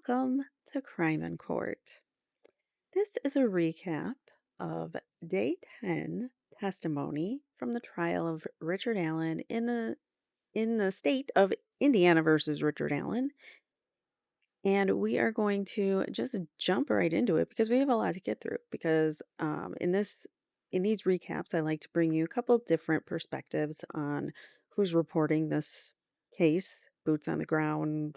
welcome to Crime in Court. This is a recap of day 10 testimony from the trial of Richard Allen in the state of Indiana versus Richard Allen. And we are going to just jump right into it because we have a lot to get through. Because in these recaps, I like to bring you a couple different perspectives on who's reporting this case, boots on the ground,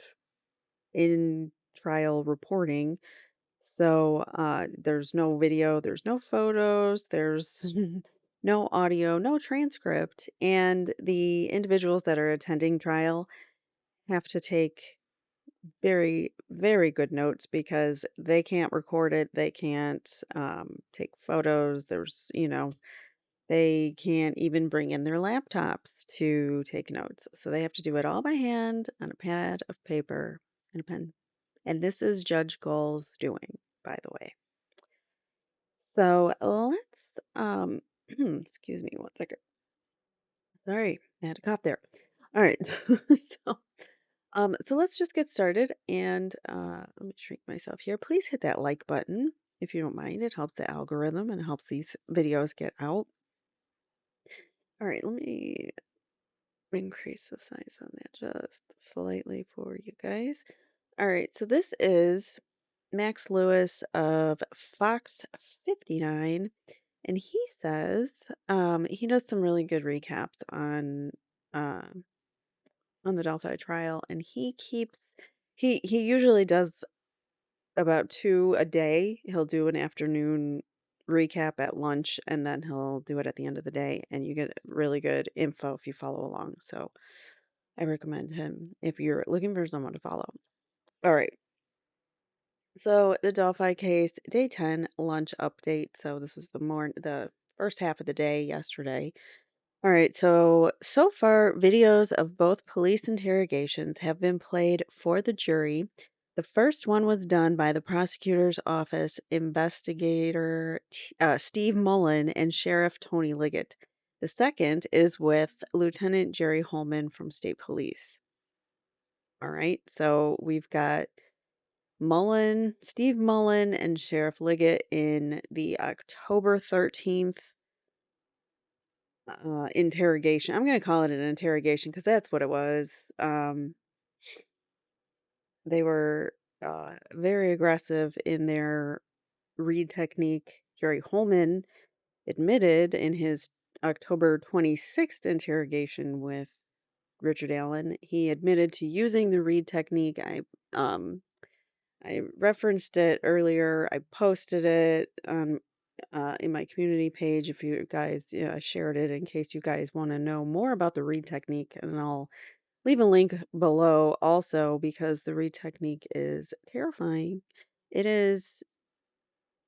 in trial reporting. So there's no video, there's no photos, there's no audio, no transcript. And the individuals that are attending trial have to take very, very good notes because they can't record it. They can't take photos. They can't even bring in their laptops to take notes. So they have to do it all by hand on a pad of paper and a pen. And this is Judge Gull's doing, by the way. So let's, excuse me one second. Sorry, I had a cough there. All right. So let's just get started and let me shrink myself here. Please hit that like button if you don't mind. It helps the algorithm and helps these videos get out. All right, let me increase the size on that just slightly for you guys. All right, so this is Max Lewis of Fox 59, and he says he does some really good recaps um on the Delphi trial, and he usually does about two a day. He'll do an afternoon recap at lunch, and then he'll do it at the end of the day, and you get really good info if you follow along. So I recommend him if you're looking for someone to follow. All right. So the Delphi case, day 10, lunch update. So this was the first half of the day yesterday. All right, so far videos of both police interrogations have been played for the jury. The first one was done by the prosecutor's office investigator Steve Mullen and Sheriff Tony Liggett. The second is with Lieutenant Jerry Holman from State Police. All right, so we've got Steve Mullen, and Sheriff Liggett in the October 13th interrogation. I'm going to call it an interrogation because that's what it was. They were very aggressive in their read technique. Jerry Holman admitted in his October 26th interrogation with Richard Allen, he admitted to using the read technique. I referenced it earlier. I posted it in my community page if you guys shared it in case you guys want to know more about the read technique. And I'll leave a link below also because the read technique is terrifying. It is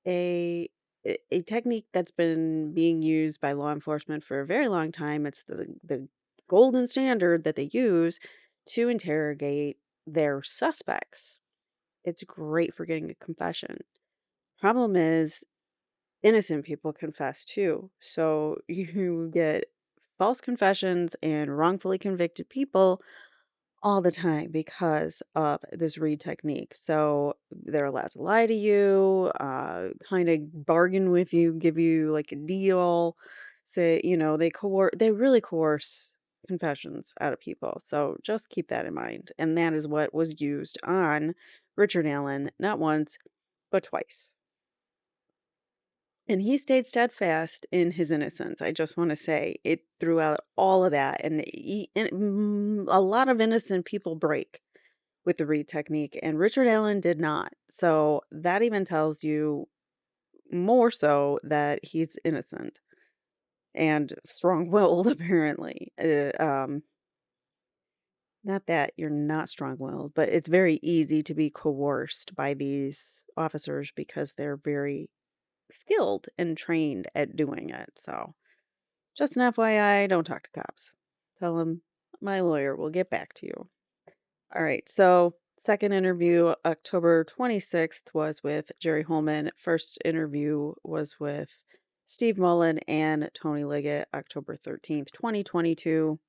a a technique that's been being used by law enforcement for a very long time. It's the golden standard that they use to interrogate their suspects. It's great for getting a confession. Problem is, innocent people confess too. So you get false confessions and wrongfully convicted people all the time because of this read technique. So they're allowed to lie to you, kind of bargain with you, give you like a deal. Say, they really coerce confessions out of people. So just keep that in mind. And that is what was used on Richard Allen, not once, but twice. And he stayed steadfast in his innocence. I just want to say it throughout all of that. And a lot of innocent people break with the read technique, and Richard Allen did not. So that even tells you more so that he's innocent and strong-willed, apparently. Not that you're not strong-willed, but it's very easy to be coerced by these officers because they're very skilled and trained at doing it. So just an FYI, don't talk to cops. Tell them my lawyer will get back to you. All right. So second interview, October 26th, was with Jerry Holman. First interview was with Steve Mullen and Tony Liggett, October 13th, 2022.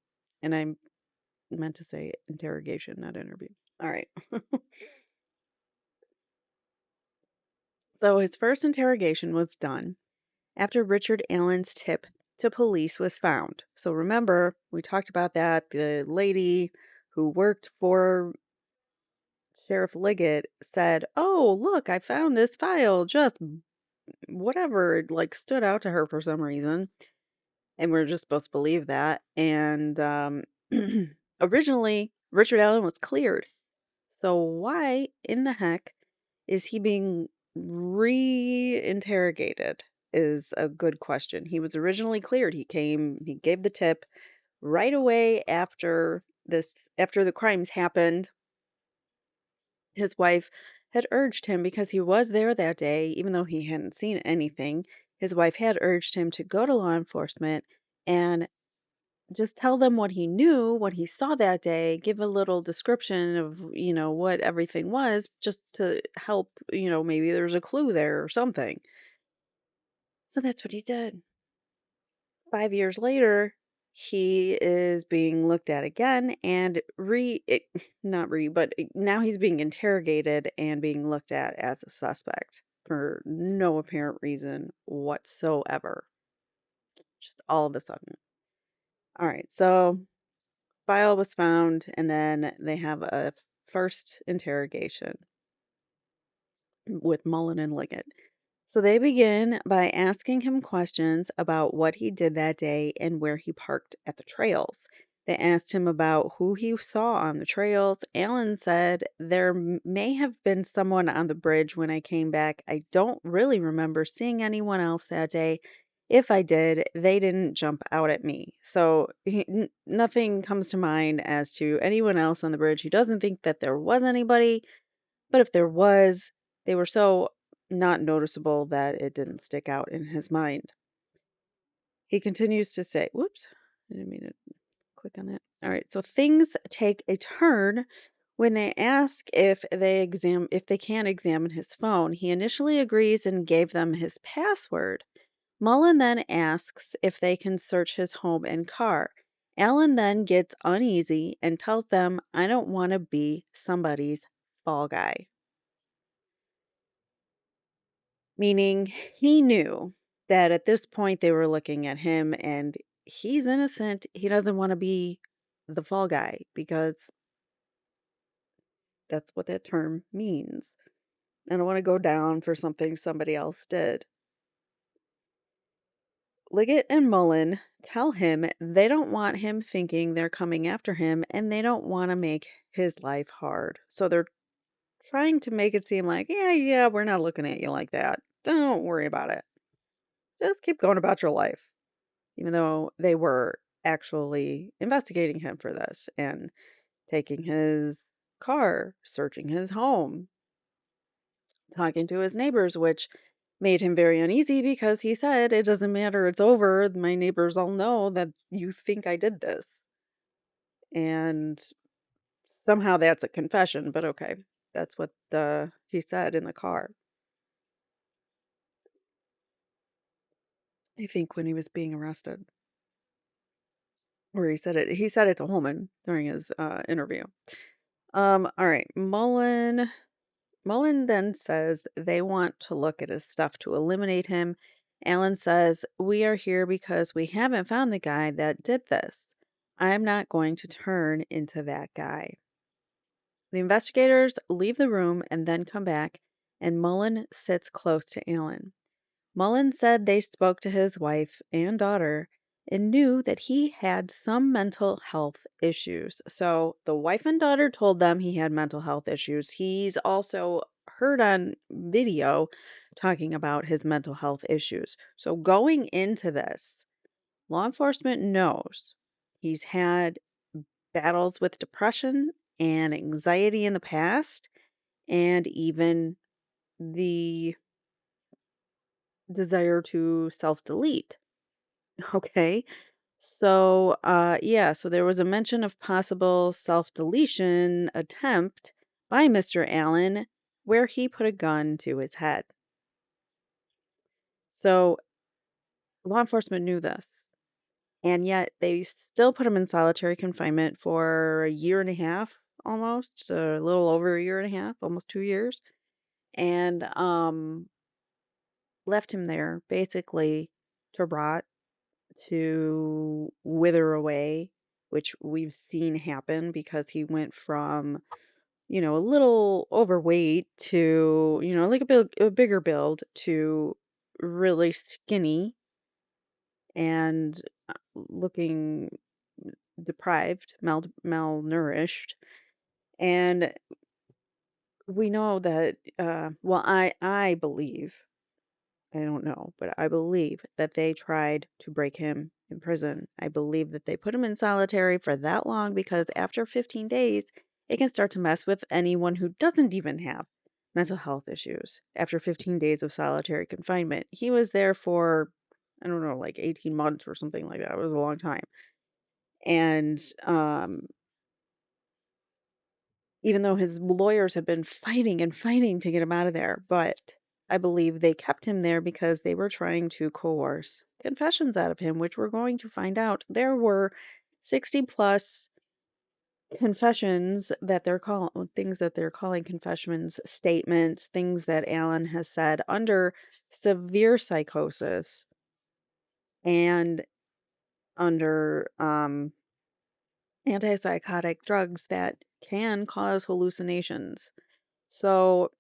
And I meant to say interrogation, not interview. All right. So his first interrogation was done after Richard Allen's tip to police was found. So remember, we talked about that. The lady who worked for Sheriff Liggett said, "Oh, look, I found this file. Just whatever." It like stood out to her for some reason. And we're just supposed to believe that. And originally, Richard Allen was cleared. So why in the heck is he being re-interrogated? Is a good question. He was originally cleared. He gave the tip right away after the crimes happened. His wife had urged him because he was there that day, even though he hadn't seen anything. His wife had urged him to go to law enforcement and just tell them what he knew, what he saw that day, give a little description of, what everything was, just to help, maybe there's a clue there or something. So that's what he did. 5 years later, he is being looked at again and not but now he's being interrogated and being looked at as a suspect for no apparent reason whatsoever. Just all of a sudden. All right, so file was found, and then they have a first interrogation with Mullen and Liggett. So they begin by asking him questions about what he did that day and where he parked at the trails. They asked him about who he saw on the trails. Alan said, "There may have been someone on the bridge when I came back. I don't really remember seeing anyone else that day. If I did, they didn't jump out at me." So nothing comes to mind as to anyone else on the bridge. He doesn't think that there was anybody, but if there was, they were so not noticeable that it didn't stick out in his mind. He continues to say, whoops, I didn't mean to click on that. All right, so things take a turn when they ask if they can examine his phone. He initially agrees and gave them his password. Mullen then asks if they can search his home and car. Alan then gets uneasy and tells them, "I don't want to be somebody's fall guy." Meaning he knew that at this point they were looking at him and he's innocent. He doesn't want to be the fall guy because that's what that term means. I don't want to go down for something somebody else did. Liggett and Mullen tell him they don't want him thinking they're coming after him and they don't want to make his life hard. So they're trying to make it seem like, yeah, we're not looking at you like that. Don't worry about it. Just keep going about your life. Even though they were actually investigating him for this and taking his car, searching his home, talking to his neighbors, which made him very uneasy because he said, "It doesn't matter, it's over. My neighbors all know that you think I did this." And somehow that's a confession, but okay. That's what he said in the car. I think when he was being arrested, or he said it to Holman during his interview. All right, Mullen then says they want to look at his stuff to eliminate him. Alan says, "We are here because we haven't found the guy that did this. I'm not going to turn into that guy." The investigators leave the room and then come back, and Mullen sits close to Alan. Mullen said they spoke to his wife and daughter and knew that he had some mental health issues. So the wife and daughter told them he had mental health issues. He's also heard on video talking about his mental health issues. So going into this, law enforcement knows he's had battles with depression and anxiety in the past, and even the desire to self delete. Okay. So, yeah, so there was a mention of possible self-deletion attempt by Mr. Allen where he put a gun to his head. So, law enforcement knew this, and yet they still put him in solitary confinement for a year and a half, almost, a little over a year and a half, almost 2 years. And left him there basically to rot, to wither away, which we've seen happen because he went from, a little overweight to, like a bigger build to really skinny and looking deprived, malnourished. And we know that, well, I believe, I don't know, but I believe that they tried to break him in prison. I believe that they put him in solitary for that long because after 15 days, it can start to mess with anyone who doesn't even have mental health issues. After 15 days of solitary confinement, he was there for, I don't know, like 18 months or something like that. It was a long time. And even though his lawyers have been fighting and fighting to get him out of there, but I believe they kept him there because they were trying to coerce confessions out of him, which we're going to find out. There were 60 plus confessions that they're calling things that they're calling confessions, statements, things that Alan has said under severe psychosis and under antipsychotic drugs that can cause hallucinations. So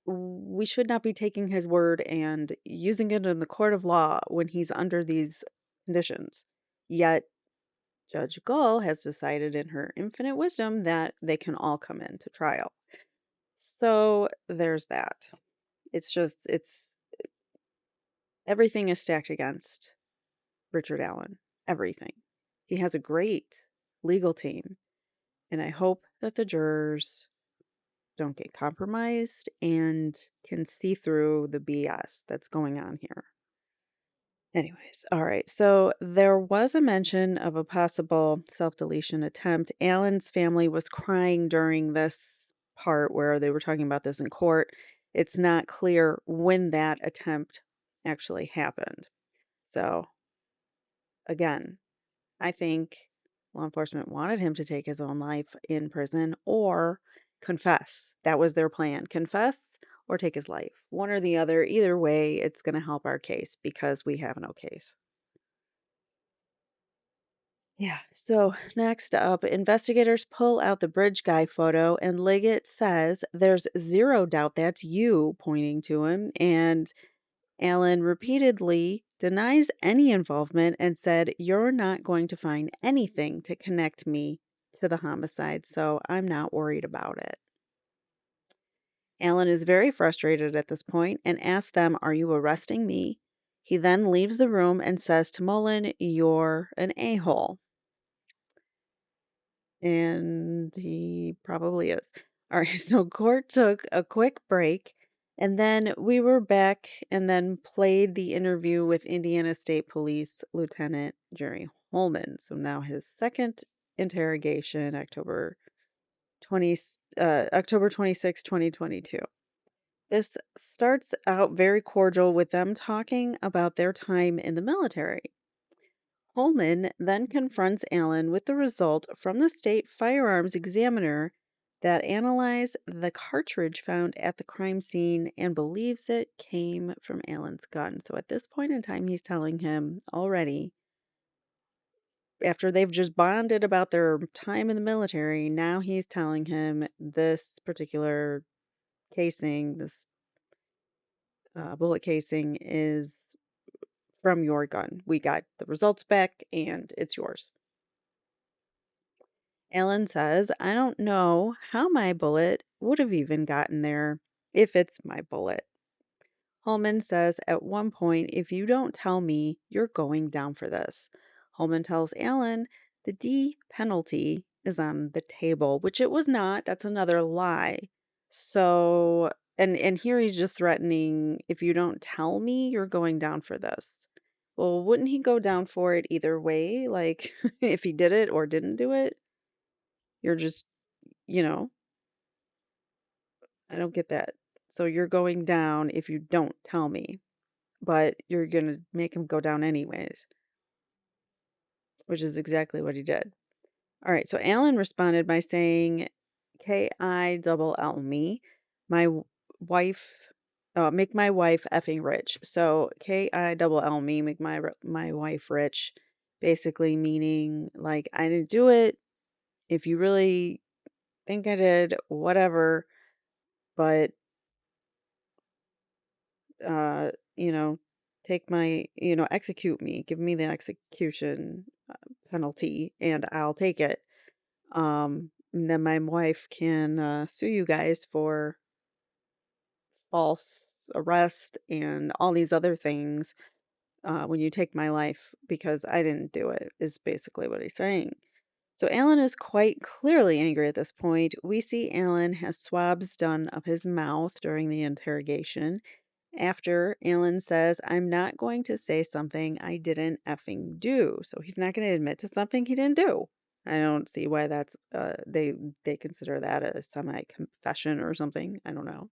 we should not be taking his word and using it in the court of law when he's under these conditions. Yet, Judge Gull has decided in her infinite wisdom that they can all come into trial. So there's that. It's everything is stacked against Richard Allen. Everything. He has a great legal team, and I hope that the jurors don't get compromised and can see through the BS that's going on here. Anyways, all right. So there was a mention of a possible self-deletion attempt. Alan's family was crying during this part where they were talking about this in court. It's not clear when that attempt actually happened. So again, I think law enforcement wanted him to take his own life in prison or confess. That was their plan. Confess or take his life. One or the other. Either way, it's going to help our case because we have no case. Yeah. So next up, investigators pull out the bridge guy photo, and Liggett says there's zero doubt that's you, pointing to him. And Alan repeatedly denies any involvement and said, "You're not going to find anything to connect me to the homicide, so I'm not worried about it." Alan is very frustrated at this point and asks them, "Are you arresting me?" He then leaves the room and says to Mullen, "You're an a-hole." And he probably is. All right, so court took a quick break, and then we were back and then played the interview with Indiana State Police Lieutenant Jerry Holman. So now his second interrogation, October 26, 2022. This starts out very cordial with them talking about their time in the military. Holman then confronts Allen with the result from the state firearms examiner that analyzed the cartridge found at the crime scene and believes it came from Allen's gun. So at this point in time, he's telling him already, after they've just bonded about their time in the military, now he's telling him this particular casing, this bullet casing, is from your gun. We got the results back and it's yours. Alan says, "I don't know how my bullet would have even gotten there if it's my bullet." Holman says at one point, "If you don't tell me, you're going down for this." Holman tells Alan the D penalty is on the table, which it was not. That's another lie. So, and here he's just threatening, "If you don't tell me, you're going down for this." Well, wouldn't he go down for it either way? Like, if he did it or didn't do it? You're just, you know, I don't get that. So you're going down if you don't tell me, but you're going to make him go down anyways, which is exactly what he did. All right, so Alan responded by saying, "K-I double L me. My wife make my wife effing rich. So Kill me, make my wife rich, basically meaning like I didn't do it. If you really think I did, whatever, but uh, you know, take my, execute me, give me the execution penalty, and I'll take it. And then my wife can sue you guys for false arrest and all these other things when you take my life because I didn't do it, is basically what he's saying. So Alan is quite clearly angry at this point. We see Alan has swabs done of his mouth during the interrogation. After Alan says, I'm not going to say something I didn't effing do. So he's not going to admit to something he didn't do. I don't see why that's they consider that a semi confession or something. I don't know.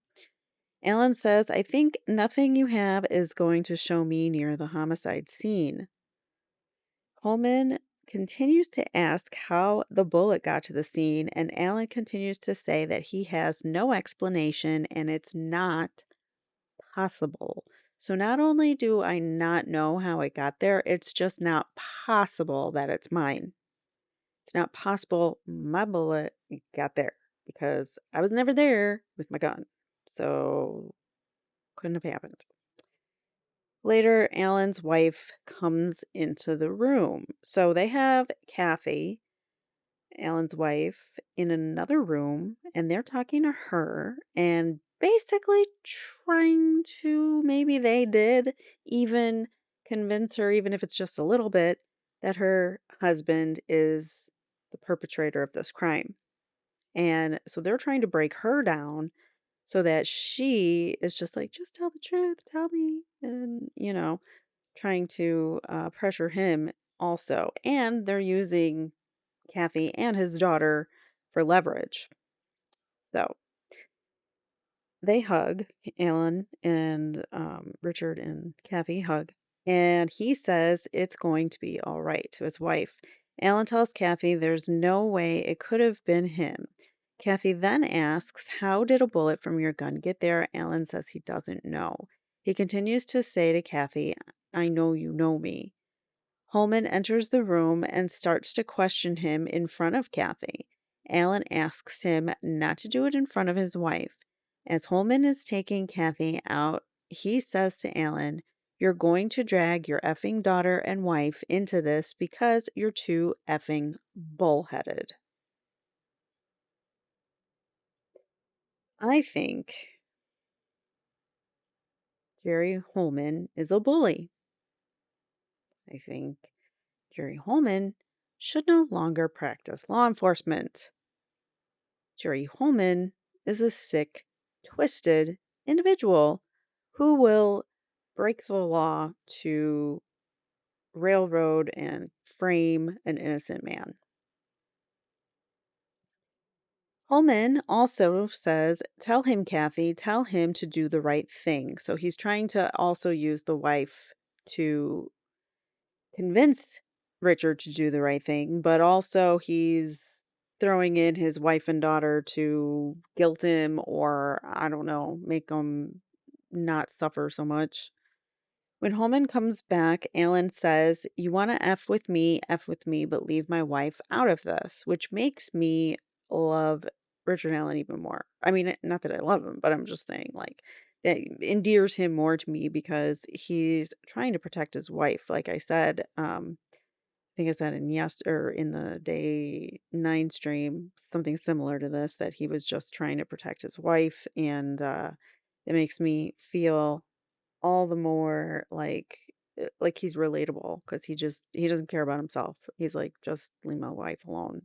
Alan says, I think nothing you have is going to show me near the homicide scene. Holman continues to ask how the bullet got to the scene, and Alan continues to say that he has no explanation and it's not possible. So not only do I not know how it got there, it's just not possible that it's mine. It's not possible my bullet got there because I was never there with my gun. So couldn't have happened. Later, Alan's wife comes into the room. So they have Kathy, Alan's wife, in another room, and they're talking to her and basically trying to, maybe they did even convince her, even if it's just a little bit, that her husband is the perpetrator of this crime. And so they're trying to break her down so that she is just like, just tell the truth, tell me. And, trying to pressure him also. And they're using Kathy and his daughter for leverage. So they hug, Alan and Richard and Kathy hug. And he says it's going to be all right to his wife. Alan tells Kathy there's no way it could have been him. Kathy then asks, how did a bullet from your gun get there? Alan says he doesn't know. He continues to say to Kathy, I know you know me. Holman enters the room and starts to question him in front of Kathy. Alan asks him not to do it in front of his wife. As Holman is taking Kathy out, he says to Alan, you're going to drag your effing daughter and wife into this because you're too effing bullheaded. I think Jerry Holman is a bully. I think Jerry Holman should no longer practice law enforcement. Jerry Holman is a sick, twisted individual who will break the law to railroad and frame an innocent man. Holman also says, tell him, Kathy, tell him to do the right thing. So he's trying to also use the wife to convince Richard to do the right thing, but also he's throwing in his wife and daughter to guilt him or, I don't know, make him not suffer so much. When Holman comes back, Alan says, you want to F with me, but leave my wife out of this, which makes me love Richard Allen even more. I mean, not that I love him, but I'm just saying, like, that endears him more to me because he's trying to protect his wife. Like I said, I think I said in the day 9 stream, something similar to this, that he was just trying to protect his wife, and it makes me feel all the more like he's relatable because he doesn't care about himself. He's like, just leave my wife alone.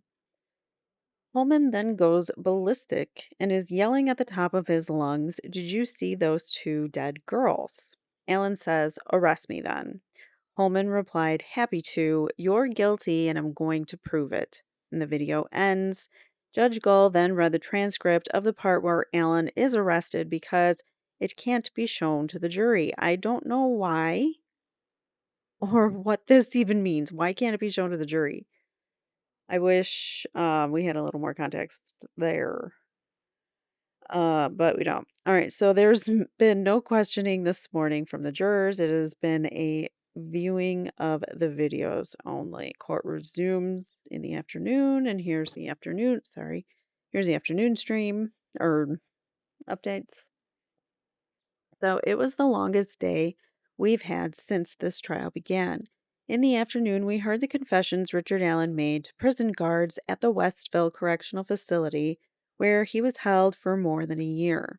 Holman then goes ballistic and is yelling at the top of his lungs, did you see those two dead girls? Alan says, arrest me then. Holman replied, happy to. You're guilty and I'm going to prove it. And the video ends. Judge Gull then read the transcript of the part where Alan is arrested because it can't be shown to the jury. I don't know why or what this even means. Why can't it be shown to the jury? I wish we had a little more context there. But we don't. All right, so there's been no questioning this morning from the jurors. It has been a viewing of the videos only. Court resumes in the afternoon, and here's the afternoon stream or updates. So it was the longest day we've had since this trial began. In the afternoon, we heard the confessions Richard Allen made to prison guards at the Westville Correctional Facility, where he was held for more than a year.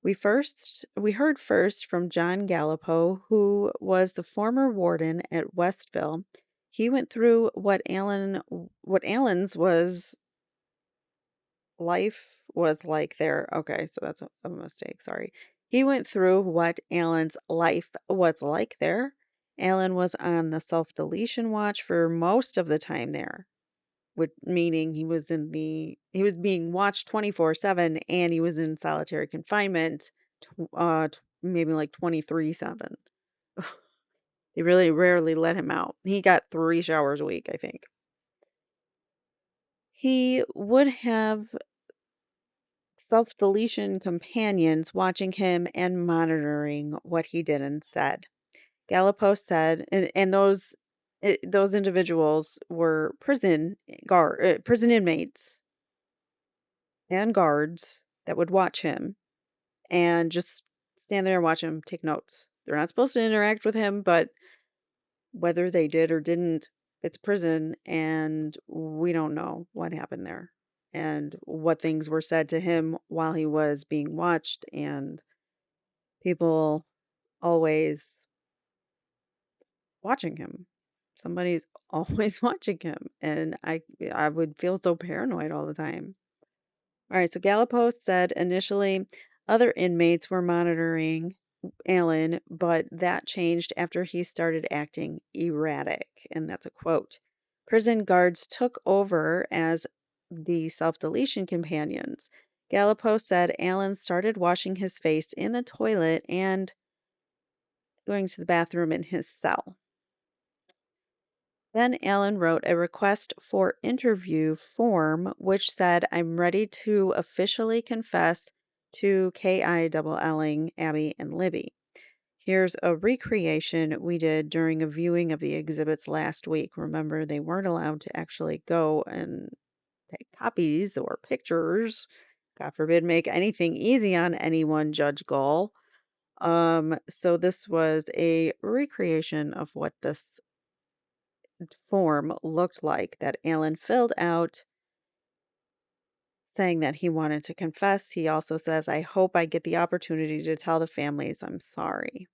We heard first from John Gallipo, who was the former warden at Westville. He went through what Allen's was life was like there. Okay, so that's a mistake, sorry. He went through what Allen's life was like there. Allen was on the self-deletion watch for most of the time there, which meaning he was being watched 24/7 and he was in solitary confinement maybe like 23/7. They really rarely let him out. He got 3 showers a week, I think. He would have self-deletion companions watching him and monitoring what he did and said. Galapos said, and those individuals were prison inmates and guards that would watch him and just stand there and watch him take notes. They're not supposed to interact with him, but whether they did or didn't, it's prison, and we don't know what happened there and what things were said to him while he was being watched, and people always watching him. Somebody's always watching him, and I would feel so paranoid all the time. All right, so Galapos said initially other inmates were monitoring Allen, but that changed after he started acting erratic, and that's a quote. Prison guards took over as the self-deletion companions. Galapos said Allen started washing his face in the toilet and going to the bathroom in his cell. Then Allen wrote a request for interview form which said, I'm ready to officially confess to K.I. double Elling, Abby, and Libby. Here's a recreation we did during a viewing of the exhibits last week. Remember, they weren't allowed to actually go and take copies or pictures. God forbid, make anything easy on anyone, Judge Gull. So this was a recreation of what this form looked like that Alan filled out saying that he wanted to confess. He also says, I hope I get the opportunity to tell the families I'm sorry.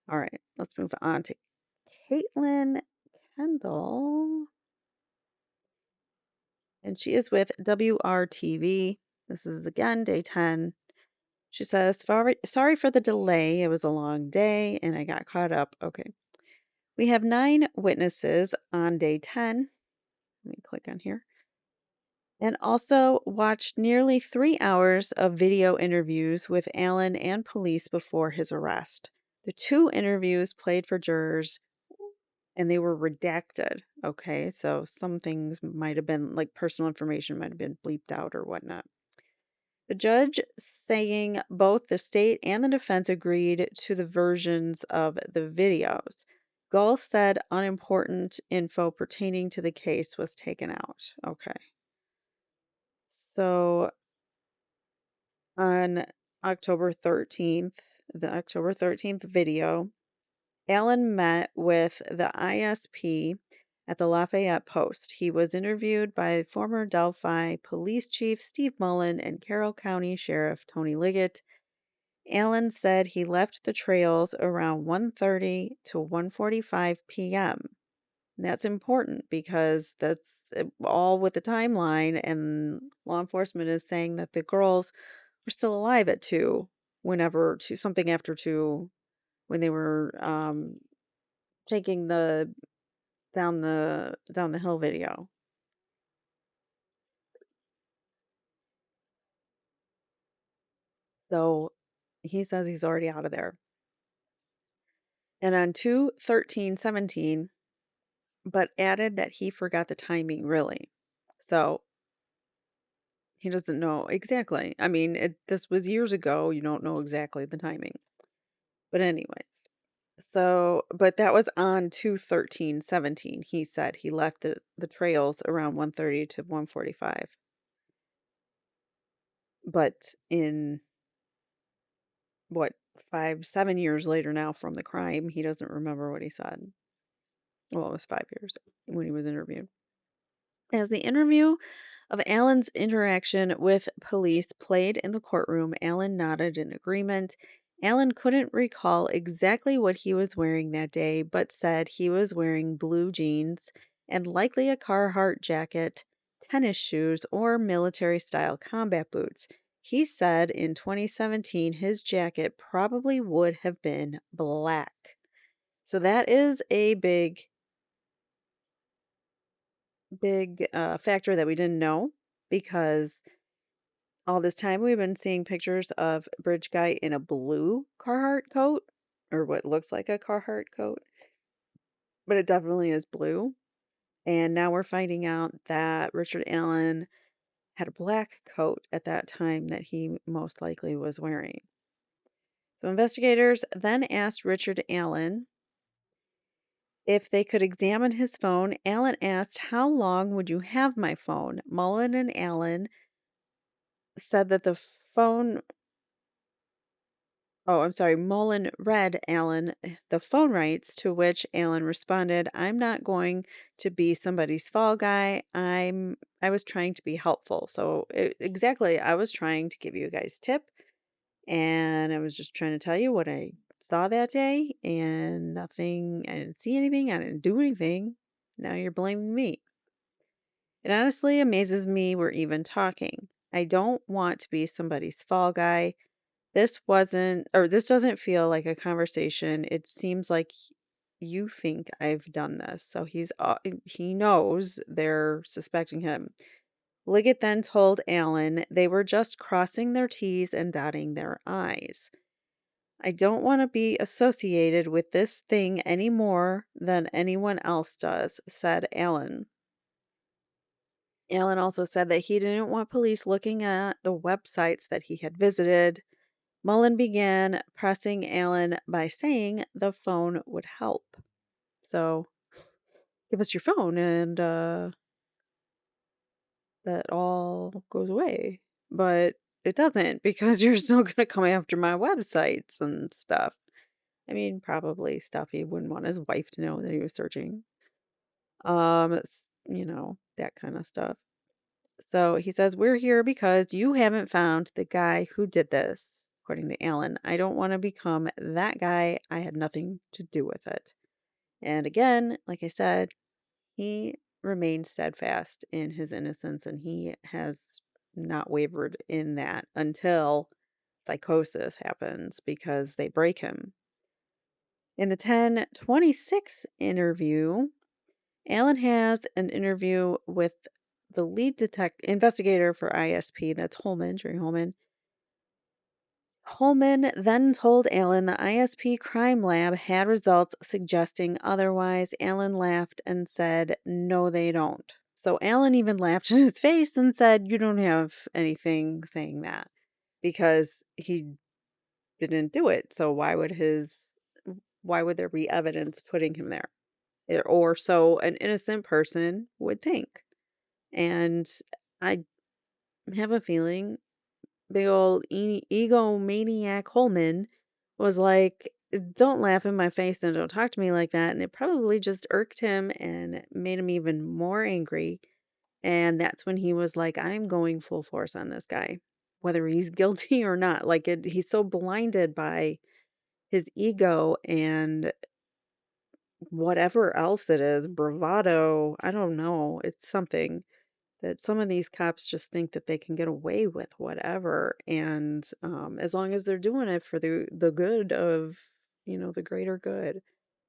All right, let's move on to Caitlin Kendall. And she is with WRTV. This is again day 10. She says, sorry for the delay. It was a long day and I got caught up. Okay. We have 9 witnesses on day 10. Let me click on here. And also watched nearly 3 hours of video interviews with Allen and police before his arrest. The 2 interviews played for jurors and they were redacted. Okay, so some things might have been like personal information might have been bleeped out or whatnot. The judge saying both the state and the defense agreed to the versions of the videos. Gull said unimportant info pertaining to the case was taken out. Okay. So on October 13th, the October 13th video, Allen met with the ISP at the Lafayette Post. He was interviewed by former Delphi Police Chief Steve Mullen and Carroll County Sheriff Tony Liggett. Allen said he left the trails around 1:30 to 1:45 p.m. That's important because that's all with the timeline, and law enforcement is saying that the girls were still alive at 2, whenever 2, something after 2, when they were taking the down the hill video. So he says he's already out of there. And on 2/13/17, but added that he forgot the timing really. So He doesn't know exactly. I mean, this was years ago. You don't know exactly the timing. But anyways, so but that was on 2/13/17. He said he left the trails around 1:30 to 1:45. But in what, 5, 7 years later now from the crime, he doesn't remember what he said. Well, it was 5 years when he was interviewed. As the interview of Allen's interaction with police played in the courtroom, Allen nodded in agreement. Allen couldn't recall exactly what he was wearing that day, but said he was wearing blue jeans and likely a Carhartt jacket, tennis shoes, or military style combat boots. He said in 2017 his jacket probably would have been black. So that is a big factor that we didn't know because all this time we've been seeing pictures of Bridge Guy in a blue Carhartt coat or what looks like a Carhartt coat, but it definitely is blue. And now we're finding out that Richard Allen had a black coat at that time that he most likely was wearing. So investigators then asked Richard Allen if they could examine his phone. Allen asked, "How long would you have my phone?" Mullen and Allen said that the phone Oh, I'm sorry. Mullen read Allen the phone rights, to which Allen responded, "I'm not going to be somebody's fall guy. I was trying to be helpful." So exactly, I was trying to give you guys tip, and I was just trying to tell you what I saw that day, and nothing. I didn't see anything. I didn't do anything. Now you're blaming me. It honestly amazes me we're even talking. I don't want to be somebody's fall guy. This doesn't feel like a conversation. It seems like you think I've done this. So he knows they're suspecting him. Liggett then told Alan they were just crossing their T's and dotting their I's. "I don't want to be associated with this thing any more than anyone else does," said Alan. Alan also said that he didn't want police looking at the websites that he had visited. Mullen began pressing Allen by saying the phone would help. So, give us your phone and that all goes away. But it doesn't because you're still going to come after my websites and stuff. I mean, probably stuff he wouldn't want his wife to know that he was searching. That kind of stuff. So he says, "We're here because you haven't found the guy who did this," according to Alan. "I don't want to become that guy. I had nothing to do with it." And again, like I said, he remains steadfast in his innocence and he has not wavered in that until psychosis happens because they break him. In the 10:26 interview, Alan has an interview with the lead investigator for ISP, that's Holman, Jerry Holman. Holman then told Alan the ISP crime lab had results suggesting otherwise. Alan laughed and said, "No, they don't." So Alan even laughed in his face and said, "You don't have anything saying that," because he didn't do it. So why would there be evidence putting him there? Or so an innocent person would think. And I have a feeling big old egomaniac Holman was like, "Don't laugh in my face and don't talk to me like that." And it probably just irked him and made him even more angry. And that's when he was like, "I'm going full force on this guy, whether he's guilty or not." He's so blinded by his ego and whatever else it is, bravado. I don't know. It's something that some of these cops just think that they can get away with whatever, and as long as they're doing it for the good of the greater good.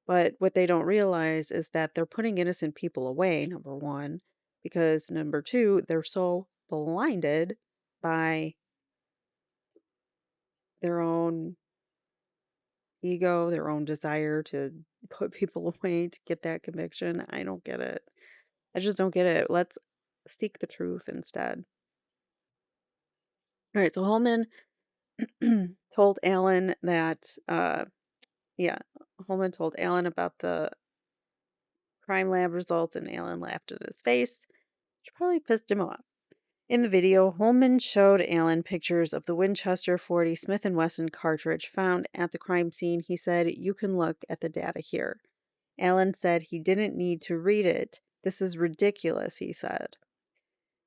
But what they don't realize is that they're putting innocent people away, number one, because number two, they're so blinded by their own ego, their own desire to put people away to get that conviction. I don't get it. I just don't get it. Let's seek the truth instead. All right, so Holman told Alan that, yeah, Holman told Alan about the crime lab results, and Alan laughed in his face, which probably pissed him off. In the video, Holman showed Alan pictures of the Winchester 40 Smith& Wesson cartridge found at the crime scene. He said, "You can look at the data here." Alan said he didn't need to read it. "This is ridiculous," he said.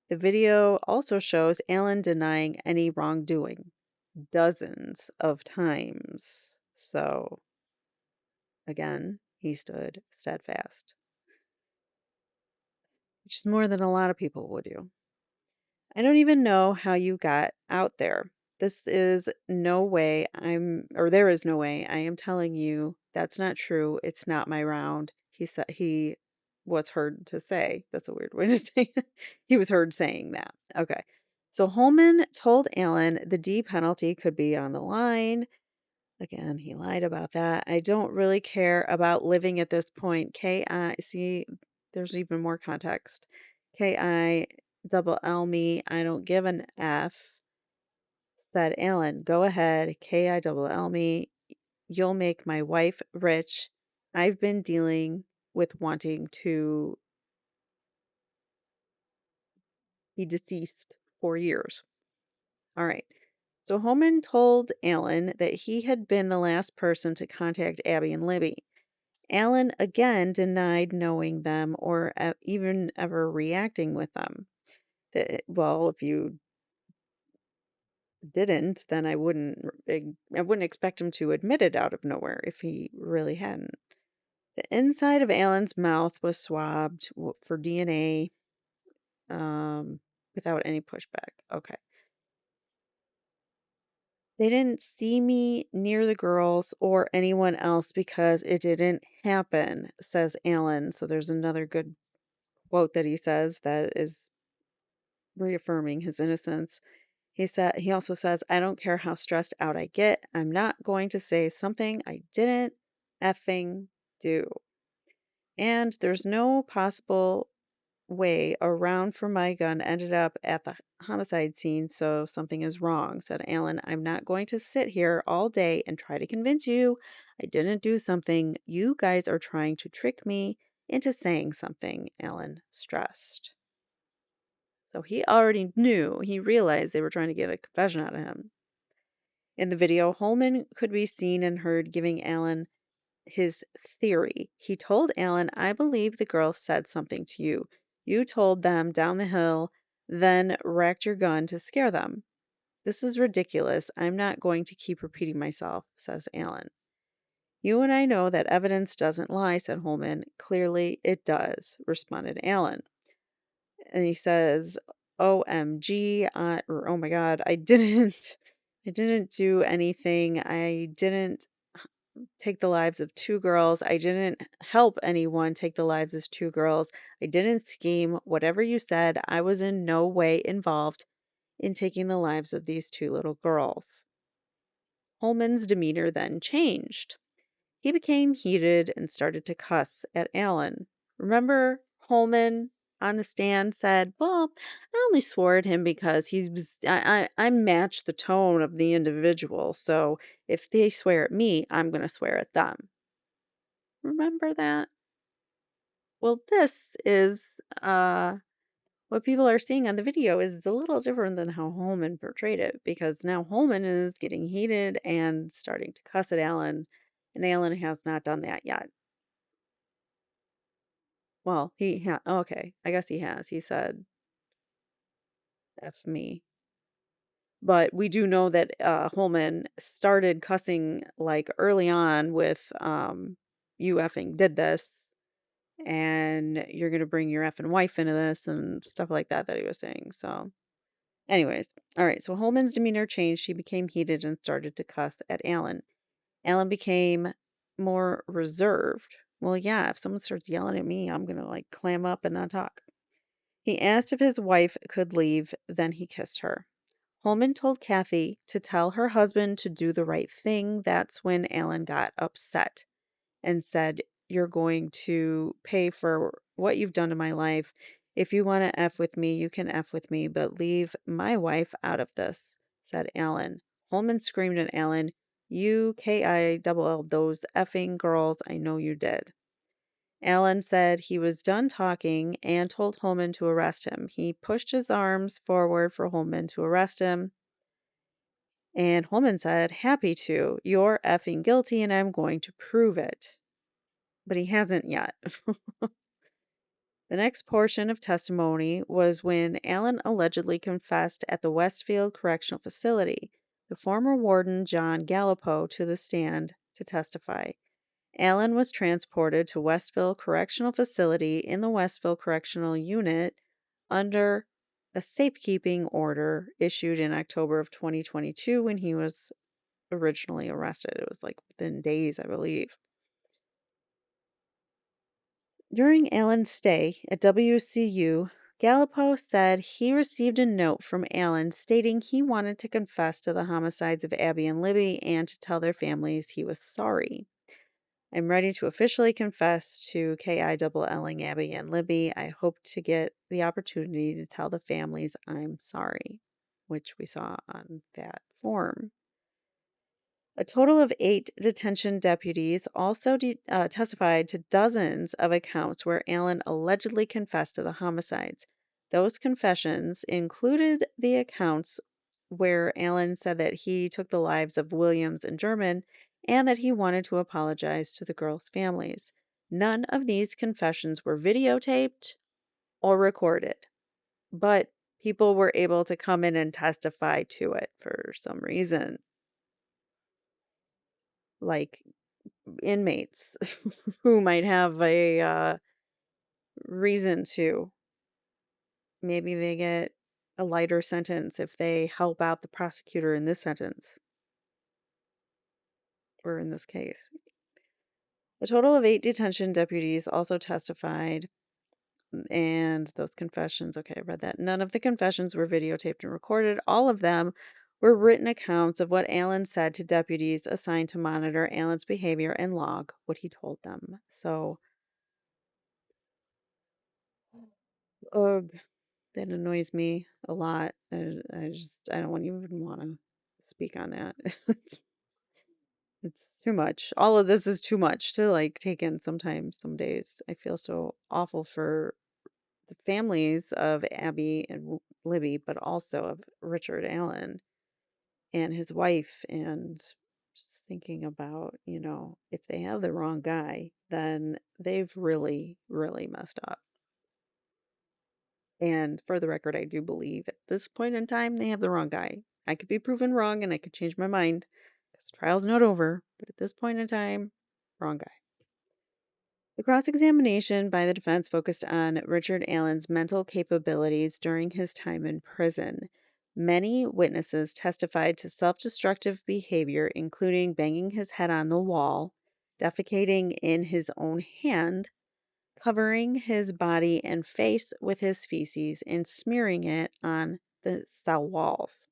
The video also shows Alan denying any wrongdoing dozens of times. So, again, he stood steadfast, which is more than a lot of people would do. "I don't even know how you got out there. This is no way there is no way. I am telling you that's not true. It's not my round." He was heard to say. That's a weird way to say it. He was heard saying that. Okay. So Holman told Alan the D penalty could be on the line. Again, he lied about that. "I don't really care about living at this point. KI, see, there's even more context. KI double L me, I don't give an F," said Alan. "Go ahead, KI double L me. You'll make my wife rich. I've been dealing with wanting to be deceased for years." All right. So Holman told Alan that he had been the last person to contact Abby and Libby. Alan again denied knowing them or even ever reacting with them. Well, if you didn't, then I wouldn't expect him to admit it out of nowhere if he really hadn't. The inside of Alan's mouth was swabbed for DNA without any pushback. Okay. "They didn't see me near the girls or anyone else because it didn't happen," says Alan. So there's another good quote that he says that is reaffirming his innocence. He also says, "I don't care how stressed out I get. I'm not going to say something I didn't effing do. And there's no possible way around for my gun ended up at the homicide scene, so something is wrong," said Alan. "I'm not going to sit here all day and try to convince you I didn't do something. You guys are trying to trick me into saying something," Alan stressed. So he already knew, he realized they were trying to get a confession out of him. In the video, Holman could be seen and heard giving Alan his theory. He told Alan, "I believe the girls said something to you. You told them down the hill, then racked your gun to scare them. This is ridiculous. I'm not going to keep repeating myself," says Alan. "You and I know that evidence doesn't lie," said Holman. "Clearly it does," responded Alan. And he says, "OMG, or oh my God, I didn't do anything. I didn't take the lives of two girls. I didn't help anyone take the lives of two girls. I didn't scheme. Whatever you said, I was in no way involved in taking the lives of these two little girls." Holman's demeanor then changed. He became heated and started to cuss at Alan. Remember, Holman on the stand said, "Well, I only swore at him because I matched the tone of the individual. So if they swear at me, I'm going to swear at them." Remember that? Well, this is what people are seeing on the video is a little different than how Holman portrayed it because now Holman is getting heated and starting to cuss at Alan, and Alan has not done that yet. Well, okay, I guess he has. He said, "F me." But we do know that Holman started cussing like early on with, "You effing did this, and you're gonna bring your effing wife into this," and stuff like that he was saying. So, anyways, all right. So Holman's demeanor changed. He became heated and started to cuss at Alan. Alan became more reserved. Well, yeah, if someone starts yelling at me, I'm gonna like clam up and not talk. He asked if his wife could leave, then he kissed her. Holman told Kathy to tell her husband to do the right thing. That's when Alan got upset and said, "You're going to pay for what you've done in my life. If you want to F with me, you can F with me, but leave my wife out of this." said Allen. Holman screamed at Allen, "You KILL those effing girls, I know you did." Allen said he was done talking and told Holman to arrest him. He pushed his arms forward for Holman to arrest him, and Holman said, "Happy to. You're effing guilty and I'm going to prove it." But he hasn't yet. The next portion of testimony was when Allen allegedly confessed at the Westfield Correctional Facility. The former warden, John Gallipo, to the stand to testify. Allen was transported to Westville Correctional Facility in the Westville Correctional Unit under a safekeeping order issued in October of 2022 when he was originally arrested. It was like within days, I believe. During Allen's stay at WCU, Gallipo said he received a note from Allen stating he wanted to confess to the homicides of Abby and Libby and to tell their families he was sorry. "I'm ready to officially confess to KILLing Abby and Libby. I hope to get the opportunity to tell the families I'm sorry," which we saw on that form. A total of 8 detention deputies also testified to dozens of accounts where Allen allegedly confessed to the homicides. Those confessions included the accounts where Allen said that he took the lives of Williams and German and that he wanted to apologize to the girls' families. None of these confessions were videotaped or recorded, but people were able to come in and testify to it for some reason, like inmates who might have a reason to. Maybe they get a lighter sentence if they help out the prosecutor in this sentence, or in this case. A total of 8 detention deputies also testified, and those confessions, okay, I read that. None of the confessions were videotaped and recorded. All of them were written accounts of what Allen said to deputies assigned to monitor Allen's behavior and log what he told them. So, ugh. That annoys me a lot. I don't even want to speak on that. It's too much. All of this is too much to like take in sometimes, some days. I feel so awful for the families of Abby and Libby, but also of Richard Allen and his wife. And just thinking about, if they have the wrong guy, then they've really, really messed up. And for the record, I do believe at this point in time they have the wrong guy. I could be proven wrong and I could change my mind because the trial's not over. But at this point in time, wrong guy. The cross examination by the defense focused on Richard Allen's mental capabilities during his time in prison. Many witnesses testified to self destructive behavior, including banging his head on the wall, defecating in his own hand, covering his body and face with his feces and smearing it on the cell walls.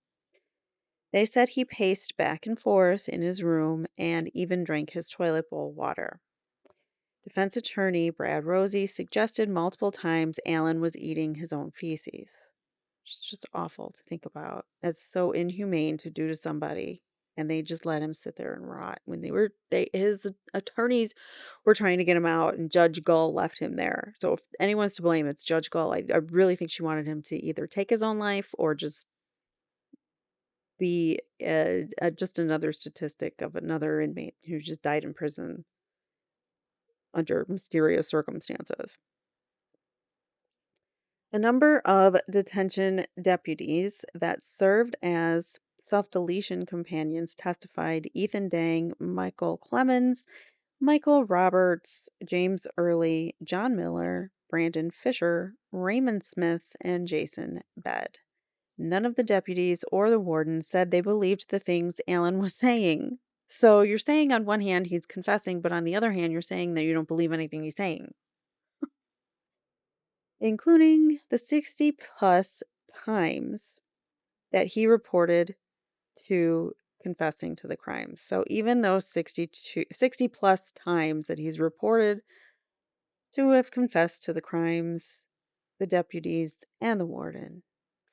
They said he paced back and forth in his room and even drank his toilet bowl water. Defense attorney Brad Rosie suggested multiple times Allen was eating his own feces. It's just awful to think about. It's so inhumane to do to somebody, and they just let him sit there and rot. When his attorneys were trying to get him out, and Judge Gull left him there. So if anyone's to blame, it's Judge Gull. I really think she wanted him to either take his own life or just be just another statistic of another inmate who just died in prison under mysterious circumstances. A number of detention deputies that served as self deletion companions testified: Ethan Dang, Michael Clemens, Michael Roberts, James Early, John Miller, Brandon Fisher, Raymond Smith, and Jason Bed. None of the deputies or the warden said they believed the things Allen was saying. So you're saying on one hand he's confessing, but on the other hand, you're saying that you don't believe anything he's saying, including the 60 plus times that he reported to confessing to the crimes. So even those 60 plus times that he's reported to have confessed to the crimes, the deputies and the warden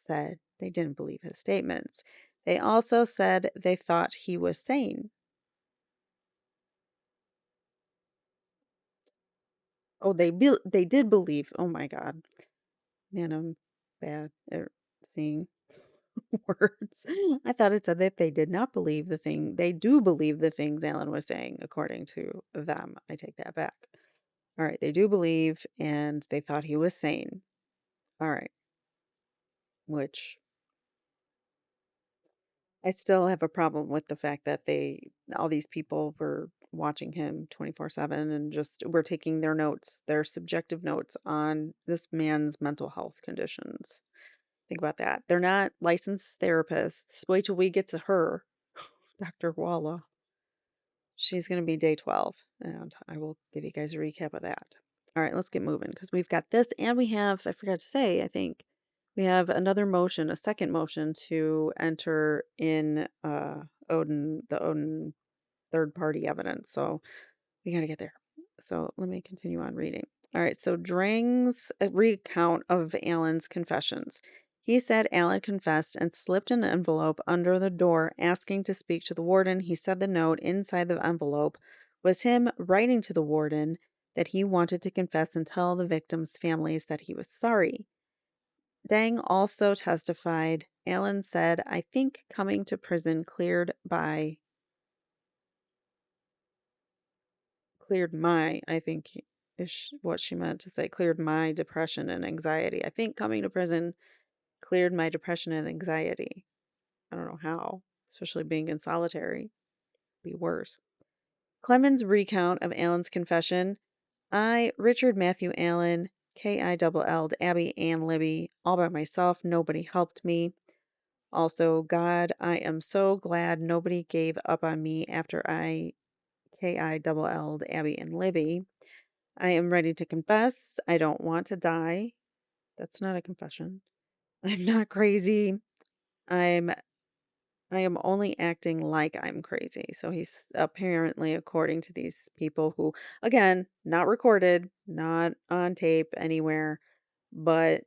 said they didn't believe his statements. They also said they thought he was sane. Oh, they did believe. Oh my God, man, I'm bad at seeing words. I thought it said that they did not believe the thing. They do believe the things Alan was saying, according to them. I take that back. All right, they do believe, and they thought he was sane. All right, which I still have a problem with the fact that all these people were watching him 24/7 and just were taking their notes, their subjective notes on this man's mental health conditions. Think about that. They're not licensed therapists. Wait till we get to her, Dr. Walla. She's going to be day 12, and I will give you guys a recap of that. All right, let's get moving because we've got this, and we have, I forgot to say, I think we have another motion, a second motion to enter in the Odin third party evidence. So we got to get there. So let me continue on reading. All right, so Drang's recount of Alan's confessions. He said Alan confessed and slipped an envelope under the door asking to speak to the warden. He said the note inside the envelope was him writing to the warden that he wanted to confess and tell the victims' families that he was sorry. Dang also testified. Alan said, I think coming to prison cleared my, I think is what she meant to say, cleared my depression and anxiety. I think coming to prison cleared my depression and anxiety. I don't know how, especially being in solitary. Be worse. Clemens' recount of Allen's confession. I, Richard Matthew Allen, K.I. double L'd Abby Ann Libby, all by myself. Nobody helped me. Also, God, I am so glad nobody gave up on me after I, K.I. double L'd Abby and Libby. I am ready to confess. I don't want to die. That's not a confession. I'm not crazy. I'm I am only acting like I'm crazy. So he's apparently, according to these people who, again, not recorded, not on tape anywhere, but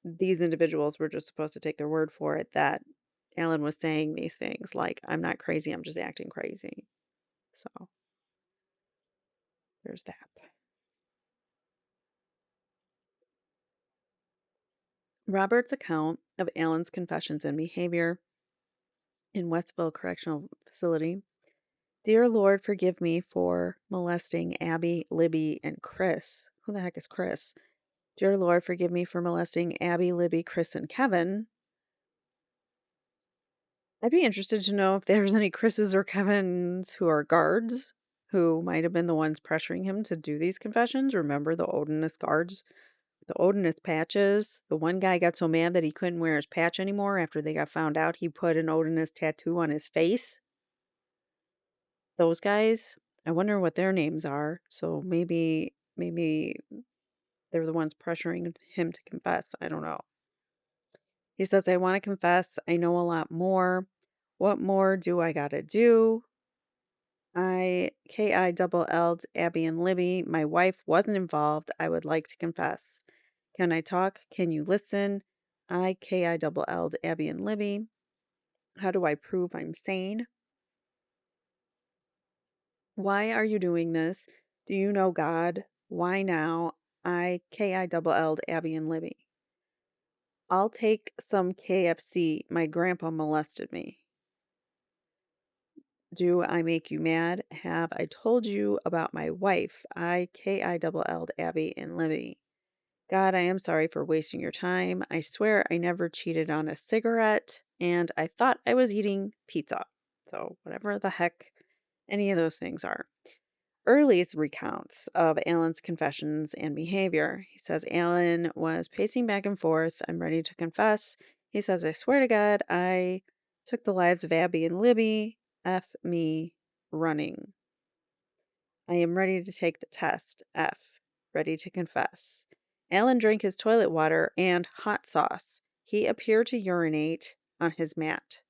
these individuals were just supposed to take their word for it that Alan was saying these things like, I'm not crazy, I'm just acting crazy. So there's that. Robert's account of Alan's confessions and behavior in Westville Correctional Facility. Dear Lord, forgive me for molesting Abby, Libby, and Chris. Who the heck is Chris? Dear Lord, forgive me for molesting Abby, Libby, Chris, and Kevin. I'd be interested to know if there's any Chris's or Kevins who are guards who might have been the ones pressuring him to do these confessions. Remember the Odinist guards? The Odinist patches? The one guy got so mad that he couldn't wear his patch anymore after they got found out he put an Odinist tattoo on his face. Those guys, I wonder what their names are. So maybe they're the ones pressuring him to confess. I don't know. He says, I want to confess. I know a lot more. What more do I got to do? K.I. double L'd Abby and Libby. My wife wasn't involved. I would like to confess. Can I talk? Can you listen? K.I. double L'd Abby and Libby. How do I prove I'm sane? Why are you doing this? Do you know God? Why now? K.I. double L'd Abby and Libby. I'll take some KFC. My grandpa molested me. Do I make you mad? Have I told you about my wife? K.I. double L'd Abby and Libby. God, I am sorry for wasting your time. I swear I never cheated on a cigarette, and I thought I was eating pizza. So, whatever the heck any of those things are. Early's recounts of Alan's confessions and behavior. He says Alan was pacing back and forth. I'm ready to confess. He says, I swear to God, I took the lives of Abby and Libby. F me running. I am ready to take the test. F. Ready to confess. Alan drank his toilet water and hot sauce. He appeared to urinate on his mat.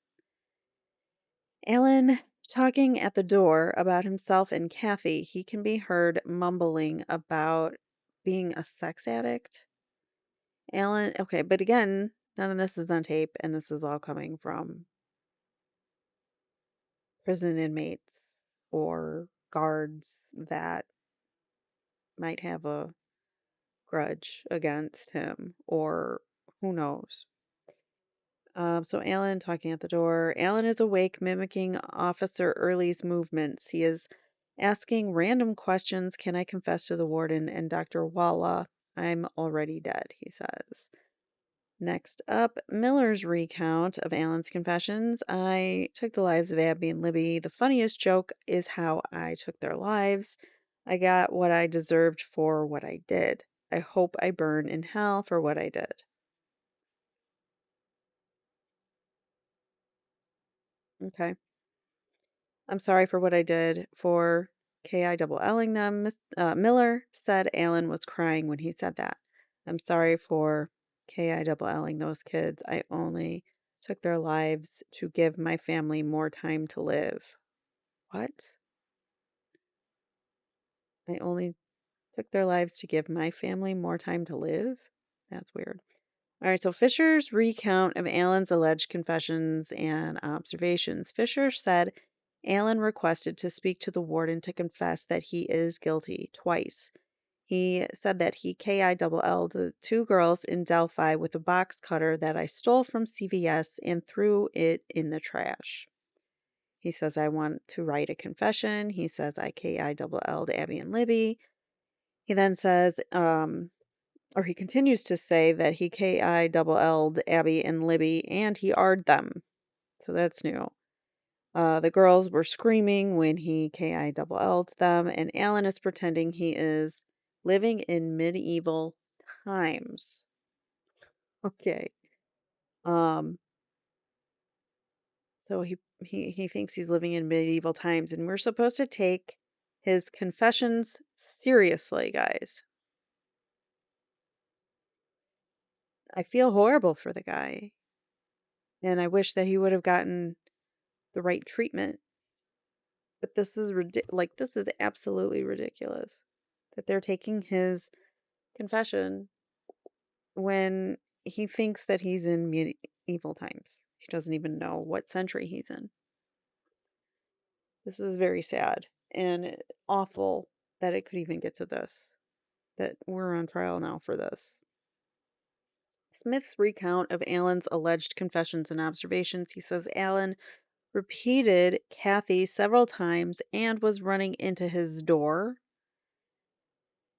Alan talking at the door about himself and Kathy. He can be heard mumbling about being a sex addict. Alan, okay, but again, none of this is on tape, and this is all coming from prison inmates or guards that might have a grudge against him, or who knows. So Alan talking at the door. Alan is awake, mimicking Officer Early's movements. He is asking random questions. Can I confess to the warden and Dr. Walla? I'm already dead, he says. Next up, Miller's recount of Alan's confessions. I took the lives of Abby and Libby. The funniest joke is how I took their lives. I got what I deserved for what I did. I hope I burn in hell for what I did. Okay. I'm sorry for what I did for KI double Ling them. Miller said Alan was crying when he said that. I'm sorry for KI double Ling those kids. I only took their lives to give my family more time to live. What? I only took their lives to give my family more time to live? That's weird. All right, so Fisher's recount of Alan's alleged confessions and observations. Fisher said Alan requested to speak to the warden to confess that he is guilty twice. He said that he KI double L'd the two girls in Delphi with a box cutter that I stole from CVS and threw it in the trash. He says, I want to write a confession. He says, I KI double L'd Abby and Libby. He then says, or he continues to say that he KI double L'd Abby and Libby and he R'd them. So that's new. The girls were screaming when he KI double L'd them, and Alan is pretending he is living in medieval times. Okay. Um, so he thinks he's living in medieval times, and we're supposed to take his confessions seriously, guys. I feel horrible for the guy, and I wish that he would have gotten the right treatment. But this is like this is absolutely ridiculous that they're taking his confession when he thinks that he's in medieval times. He doesn't even know what century he's in. This is very sad and awful that it could even get to this, that we're on trial now for this. Smith's recount of Alan's alleged confessions and observations. He says Alan repeated Kathy several times and was running into his door.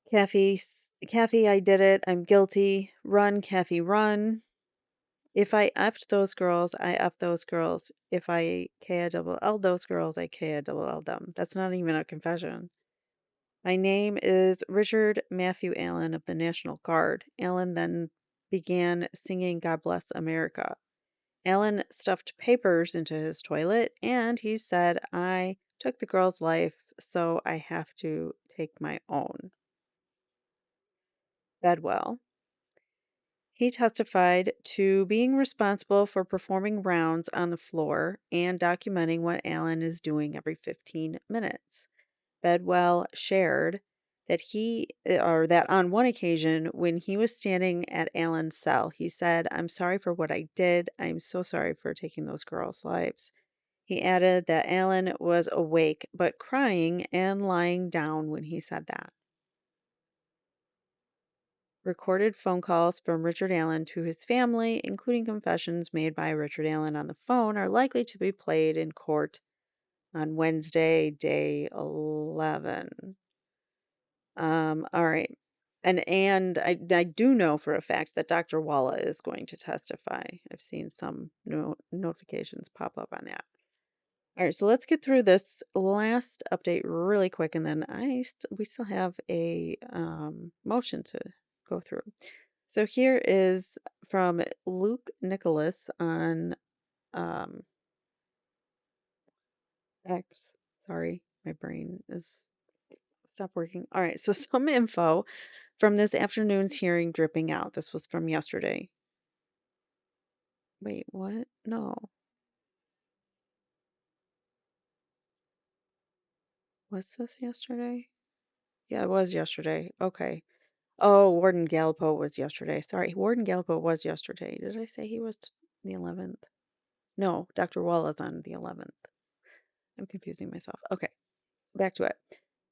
Kathy, I did it. I'm guilty. Run, Kathy, run. If I effed those girls, I effed those girls. If I K double L those girls, I K double L them. That's not even a confession. My name is Richard Matthew Allen of the National Guard. Allen then began singing God Bless America. Allen stuffed papers into his toilet and he said, I took the girl's life, so I have to take my own. Bedwell. He testified to being responsible for performing rounds on the floor and documenting what Allen is doing every 15 minutes. Bedwell shared that that on one occasion when he was standing at Allen's cell, he said, I'm sorry for what I did. I'm so sorry for taking those girls' lives. He added that Allen was awake but crying and lying down when he said that. Recorded phone calls from Richard Allen to his family, including confessions made by Richard Allen on the phone, are likely to be played in court on Wednesday, day 11. All right. And I do know for a fact that Dr. Walla is going to testify. I've seen some notifications pop up on that. All right, so let's get through this last update really quick, and then we still have a motion to go through. So here is from Luke Nicholas on um, X. Sorry, my brain is stop working. All right, so some info from this afternoon's hearing dripping out. This was from yesterday. Wait, what? No. Was this yesterday? Yeah, it was yesterday. Okay. Oh, Warden Galpo was yesterday. Sorry, Warden Galpo was yesterday. Did I say he was the 11th? No, Dr. Wallace on the 11th. I'm confusing myself. Okay, back to it.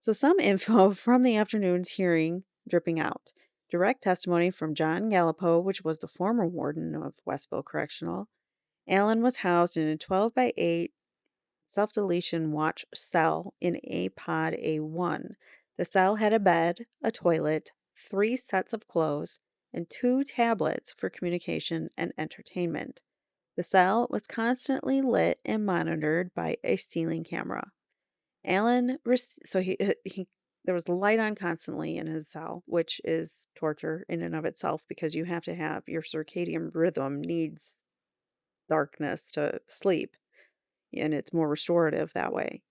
So, some info from the afternoon's hearing dripping out. Direct testimony from John Gallipo, which was the former warden of Westville Correctional. Allen was housed in a 12 by 8 self deletion watch cell in A Pod A1. The cell had a bed, a toilet, 3 sets of clothes, and 2 tablets for communication and entertainment. The cell was constantly lit and monitored by a ceiling camera. So he there was light on constantly in his cell, which is torture in and of itself because you have to have your circadian rhythm needs darkness to sleep, and it's more restorative that way.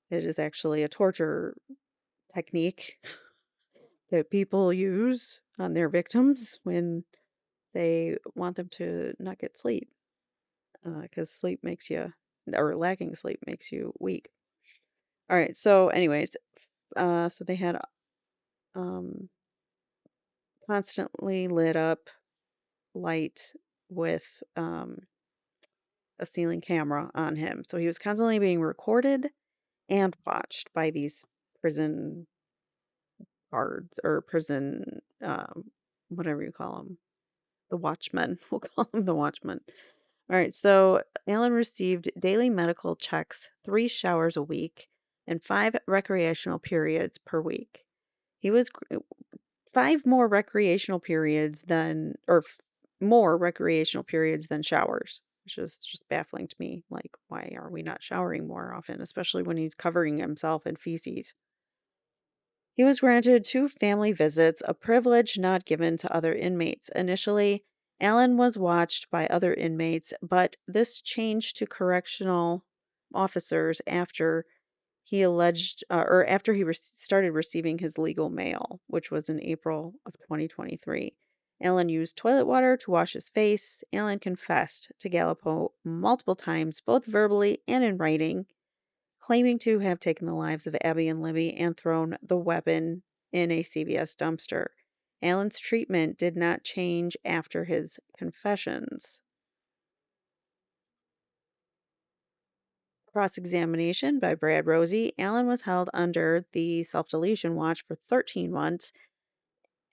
It is actually a torture technique that people use on their victims when they want them to not get sleep, because sleep makes you, or lacking sleep makes you weak. All right, so anyways, so they had um, constantly lit up light with a ceiling camera on him. So he was constantly being recorded and watched by these prison guards or prison, whatever you call them, the watchmen. We'll call them the watchmen. All right, so Alan received daily medical checks, 3 showers a week, and 5 recreational periods per week. He was 5 more recreational periods than, or more recreational periods than showers, which is just baffling to me. Like, why are we not showering more often, especially when he's covering himself in feces? He was granted 2 family visits, a privilege not given to other inmates. Initially, Allen was watched by other inmates, but this changed to correctional officers after he alleged, or after he started receiving his legal mail, which was in April of 2023. Allen used toilet water to wash his face. Allen confessed to Gallipo multiple times, both verbally and in writing, claiming to have taken the lives of Abby and Libby and thrown the weapon in a CVS dumpster. Allen's treatment did not change after his confessions. Cross-examination by Brad Rosie. Allen was held under the self-deletion watch for 13 months,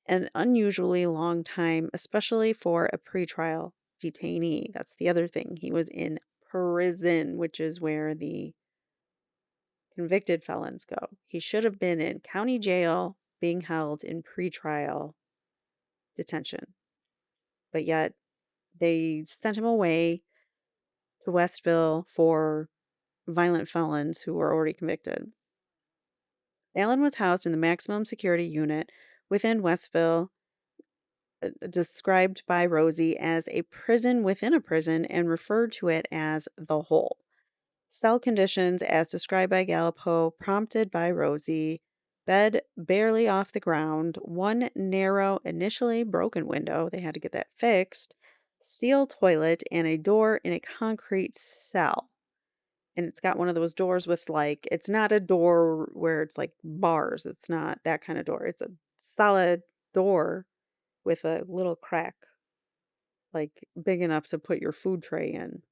an unusually long time, especially for a pretrial detainee. That's the other thing. He was in prison, which is where the convicted felons go. He should have been in county jail being held in pretrial detention, but yet they sent him away to Westville for violent felons who were already convicted. Allen was housed in the maximum security unit within Westville, described by Rosie as a prison within a prison and referred to it as the hole. Cell conditions, as described by Gallipo, prompted by Rosie: bed barely off the ground, one narrow, initially broken window, they had to get that fixed, steel toilet, and a door in a concrete cell. And it's got one of those doors with, like, it's not a door where it's like bars, it's not that kind of door. It's a solid door with a little crack, like big enough to put your food tray in,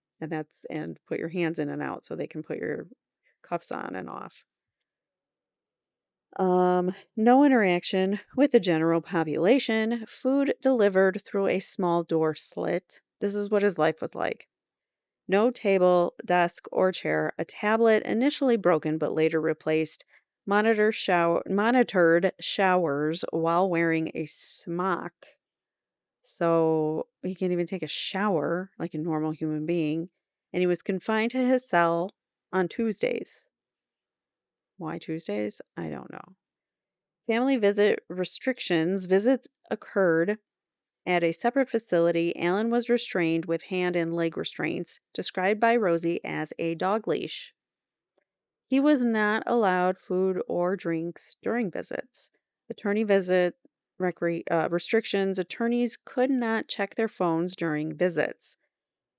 and put your hands in and out so they can put your cuffs on and off. No interaction with the general population, food delivered through a small door slit. This is what his life was like. No table, desk, or chair, a tablet initially broken but later replaced, monitored showers while wearing a smock. So he can't even take a shower like a normal human being. And he was confined to his cell on Tuesdays. Why Tuesdays? I don't know. Family visit restrictions. Visits occurred at a separate facility. Allen was restrained with hand and leg restraints, described by Rosie as a dog leash. He was not allowed food or drinks during visits. Attorney visit restrictions. Attorneys could not check their phones during visits.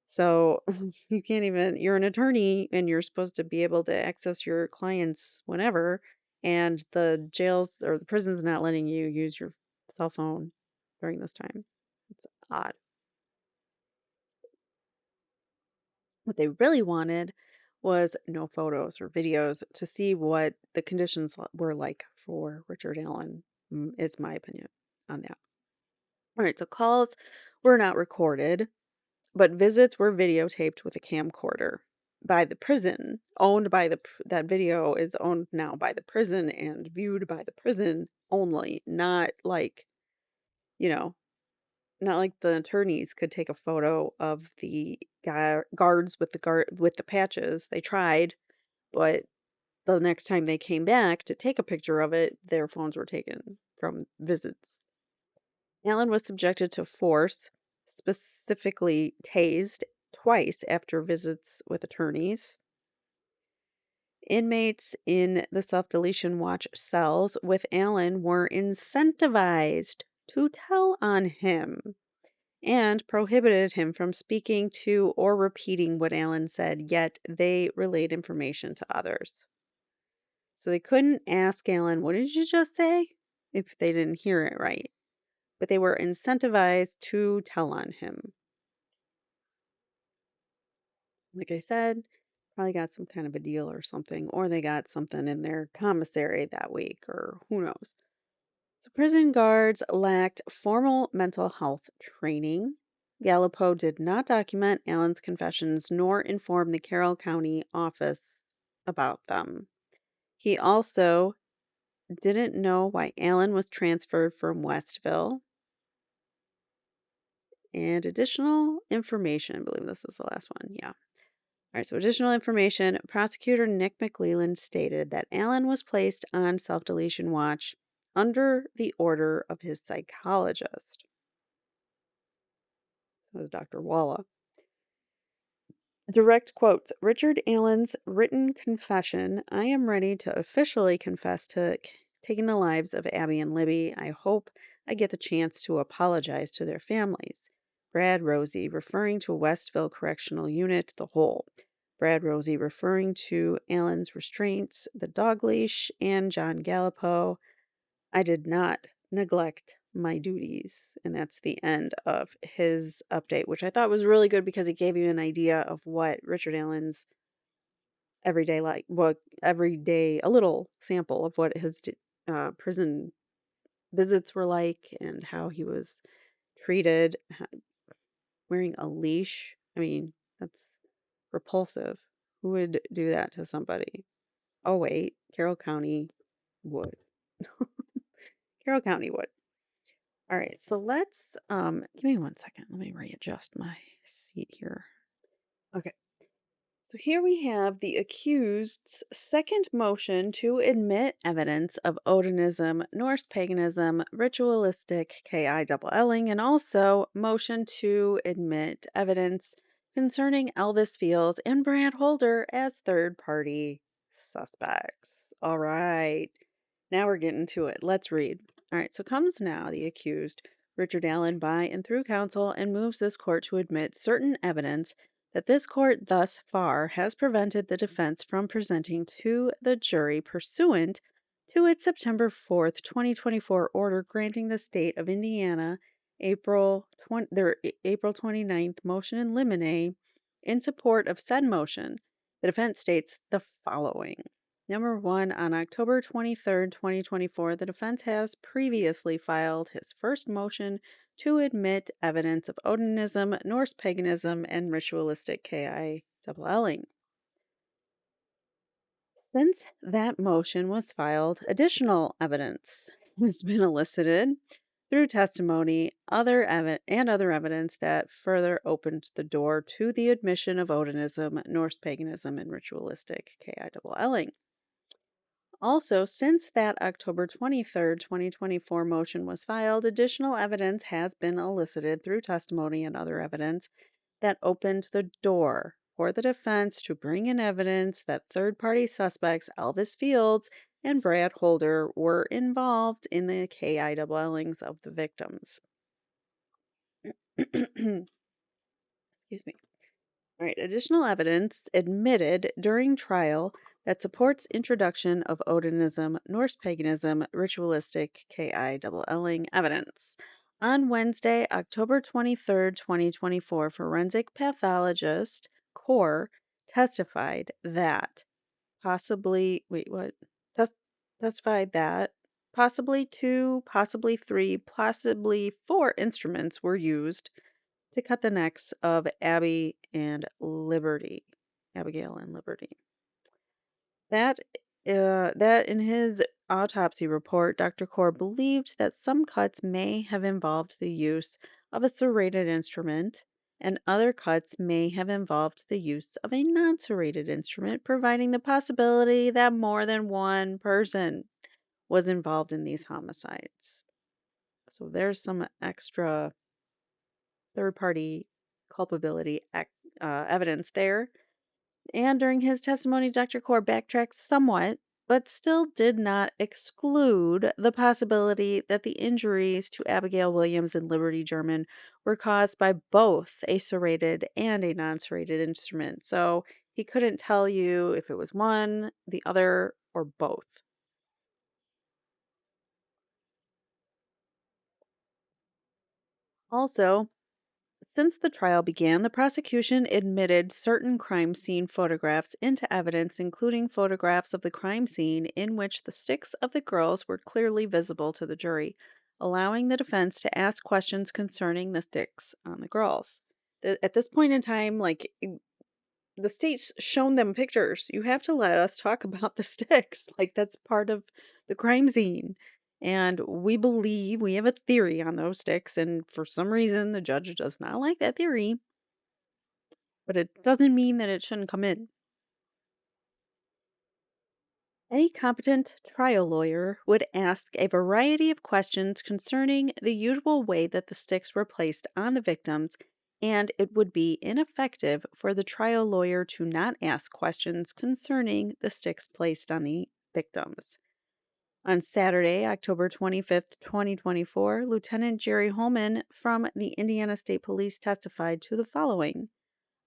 So you can't even, you're an attorney and you're supposed to be able to access your clients whenever, and the jails or the prison's not letting you use your cell phone during this time. It's odd. What they really wanted was no photos or videos to see what the conditions were like for Richard Allen, is my opinion on that. All right, so calls were not recorded, but visits were videotaped with a camcorder by the prison, owned by that video is owned now by the prison and viewed by the prison only, not like, you know, not like the attorneys could take a photo of the guards with the patches. They tried, but the next time they came back to take a picture of it, their phones were taken from visits. Allen was subjected to force, specifically tased twice after visits with attorneys. Inmates in the self deletion watch cells with Allen were incentivized to tell on him and prohibited him from speaking to or repeating what Allen said, yet they relayed information to others. So they couldn't ask Allen, "What did you just say?" if they didn't hear it right, but they were incentivized to tell on him. Like I said, probably got some kind of a deal or something, or they got something in their commissary that week, or who knows. So prison guards lacked formal mental health training. Gallipo did not document Allen's confessions nor inform the Carroll County office about them. He also didn't know why Allen was transferred from Westville. And additional information, I believe this is the last one. Yeah. All right, so additional information. Prosecutor Nick McLeland stated that Allen was placed on self deletion watch under the order of his psychologist. That was Dr. Walla. Direct quotes Richard Allen's written confession. I am ready to officially confess to taking the lives of Abby and Libby. I hope I get the chance to apologize to their families. Brad Rosie, referring to Westville Correctional Unit, the whole. Brad Rosie, referring to Allen's restraints, the dog leash, and John Gallipo. I did not neglect my duties. And that's the end of his update, which I thought was really good because it gave you an idea of what Richard Allen's everyday like, what everyday, a little sample of what his prison visits were like and how he was treated. Wearing a leash. I mean, that's repulsive. Who would do that to somebody? Oh, wait, Carroll County would. Carroll County would. All right, so let's give me 1 second. Let me readjust my seat here. Okay. So here we have the accused's second motion to admit evidence of Odinism, Norse paganism, ritualistic KILLing, and also motion to admit evidence concerning Elvis Fields and Brad Holder as third party suspects. All right. Now we're getting to it. Let's read. All right, so comes now the accused, Richard Allen, by and through counsel, and moves this court to admit certain evidence that this court thus far has prevented the defense from presenting to the jury pursuant to its September 4th, 2024 order granting the state of Indiana their April 29th motion in limine. In support of said motion, the defense states the following. Number one, on October 23rd, 2024, the defense has previously filed his first motion to admit evidence of Odinism, Norse paganism, and ritualistic KILLing. Since that motion was filed, additional evidence has been elicited through testimony and other evidence that further opened the door to the admission of Odinism, Norse paganism, and ritualistic KILLing. Also, since that October 23rd, 2024 motion was filed, additional evidence has been elicited through testimony and other evidence that opened the door for the defense to bring in evidence that third party suspects Elvis Fields and Brad Holder were involved in the KILLings of the victims. Excuse me. All right, additional evidence admitted during trial that supports introduction of Odinism, Norse paganism, ritualistic KILLing evidence. On Wednesday, October 23rd, 2024, forensic pathologist Core testified that possibly, wait, what? Tes- Testified that possibly two, possibly three, possibly four instruments were used to cut the necks of Abigail and Liberty. That that in his autopsy report, Dr. Core believed that some cuts may have involved the use of a serrated instrument, and other cuts may have involved the use of a non-serrated instrument, providing the possibility that more than one person was involved in these homicides. So there's some extra third-party culpability evidence there. And during his testimony, Dr. Core backtracked somewhat, but still did not exclude the possibility that the injuries to Abigail Williams and Liberty German were caused by both a serrated and a non serrated instrument. So he couldn't tell you if it was one, the other, or both. Also, since the trial began, the prosecution admitted certain crime scene photographs into evidence, including photographs of the crime scene in which the sticks of the girls were clearly visible to the jury, allowing the defense to ask questions concerning the sticks on the girls. At this point in time, the state's shown them pictures. You have to let us talk about the sticks. Like, that's part of the crime scene. And we have a theory on those sticks, and for some reason, the judge does not like that theory, but it doesn't mean that it shouldn't come in. Any competent trial lawyer would ask a variety of questions concerning the usual way that the sticks were placed on the victims, and it would be ineffective for the trial lawyer to not ask questions concerning the sticks placed on the victims. On Saturday, October 25th, 2024, Lieutenant Jerry Holman from the Indiana State Police testified to the following.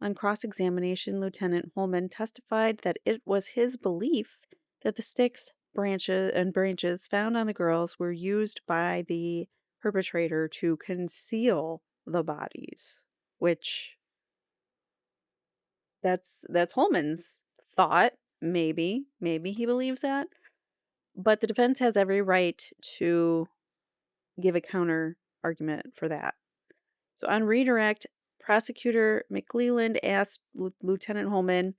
On cross-examination, Lieutenant Holman testified that it was his belief that the sticks, branches found on the girls were used by the perpetrator to conceal the bodies, which that's Holman's thought. Maybe he believes that, but the defense has every right to give a counter argument for that. So on redirect, prosecutor McClelland asked Lieutenant Holman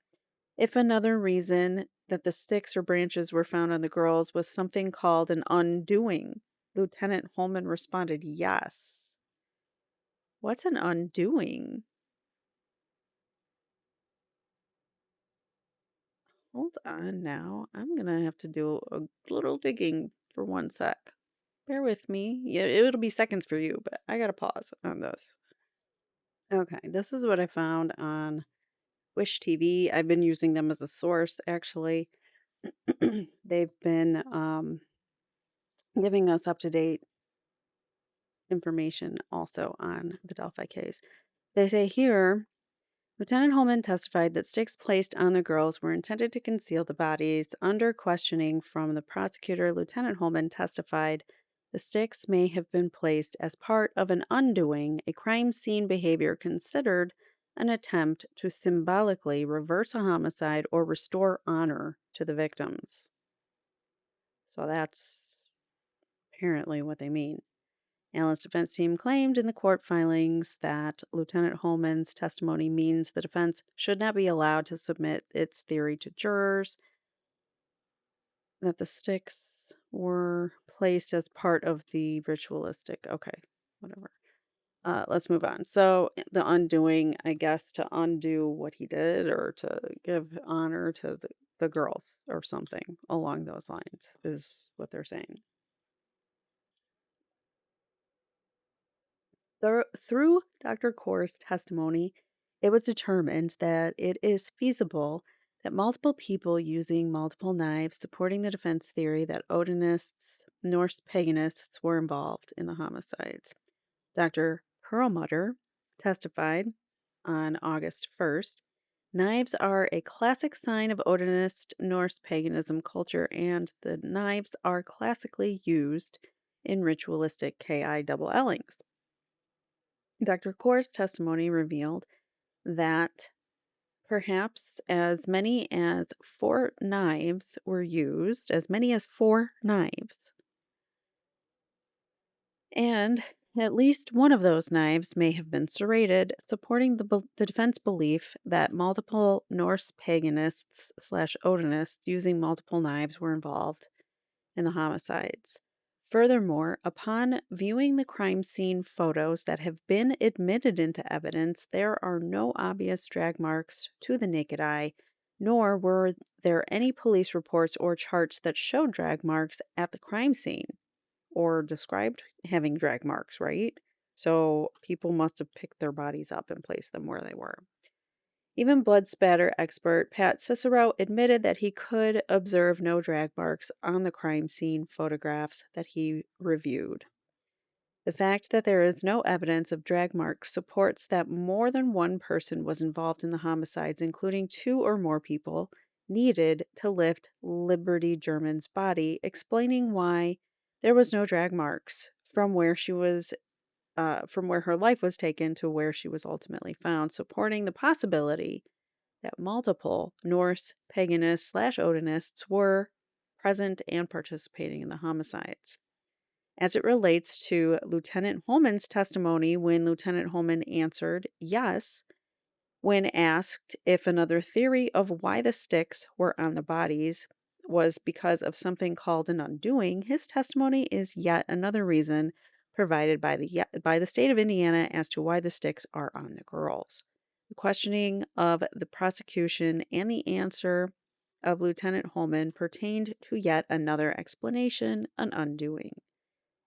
if another reason that the sticks or branches were found on the girls was something called an undoing. Lieutenant Holman responded, yes. What's an undoing? Hold on now. I'm going to have to do a little digging for one sec. Bear with me. Yeah, it'll be seconds for you, but I got to pause on this. Okay, this is what I found on Wish TV. I've been using them as a source, actually. They've been giving us up to date information also on the Delphi case. They say here, Lieutenant Holman testified that sticks placed on the girls were intended to conceal the bodies. Under questioning from the prosecutor, Lieutenant Holman testified the sticks may have been placed as part of an undoing, a crime scene behavior considered an attempt to symbolically reverse a homicide or restore honor to the victims. So that's apparently what they mean. Allen's defense team claimed in the court filings that Lieutenant Holman's testimony means the defense should not be allowed to submit its theory to jurors, that the sticks were placed as part of the ritualistic. Okay, whatever. Let's move on. So, the undoing, I guess, to undo what he did or to give honor to the girls or something along those lines is what they're saying. Through Dr. Core's testimony, it was determined that it is feasible that multiple people using multiple knives supporting the defense theory that Odinists, Norse paganists were involved in the homicides. Dr. Perlmutter testified on August 1st. Knives are a classic sign of Odinist Norse paganism culture, and the knives are classically used in ritualistic KILLings. Dr. Core's testimony revealed that Perhaps as many as 4 knives were used, as many as 4 knives. And at least one of those knives may have been serrated, supporting the defense belief that multiple Norse paganists slash Odinists using multiple knives were involved in the homicides. Furthermore, upon viewing the crime scene photos that have been admitted into evidence, there are no obvious drag marks to the naked eye, nor were there any police reports or charts that showed drag marks at the crime scene or described having drag marks, right? So people must have picked their bodies up and placed them where they were. Even blood spatter expert Pat Cicero admitted that he could observe no drag marks on the crime scene photographs that he reviewed. The fact that there is no evidence of drag marks supports that more than one person was involved in the homicides, including 2 or more people needed to lift Liberty German's body, explaining why there was no drag marks from where her life was taken to where she was ultimately found, supporting the possibility that multiple Norse paganists slash Odinists were present and participating in the homicides. As it relates to Lieutenant Holman's testimony, when Lieutenant Holman answered yes when asked if another theory of why the sticks were on the bodies was because of something called an undoing, his testimony is yet another reason provided by the state of Indiana as to why the sticks are on the girls. The questioning of the prosecution and the answer of Lieutenant Holman pertained to yet another explanation, an undoing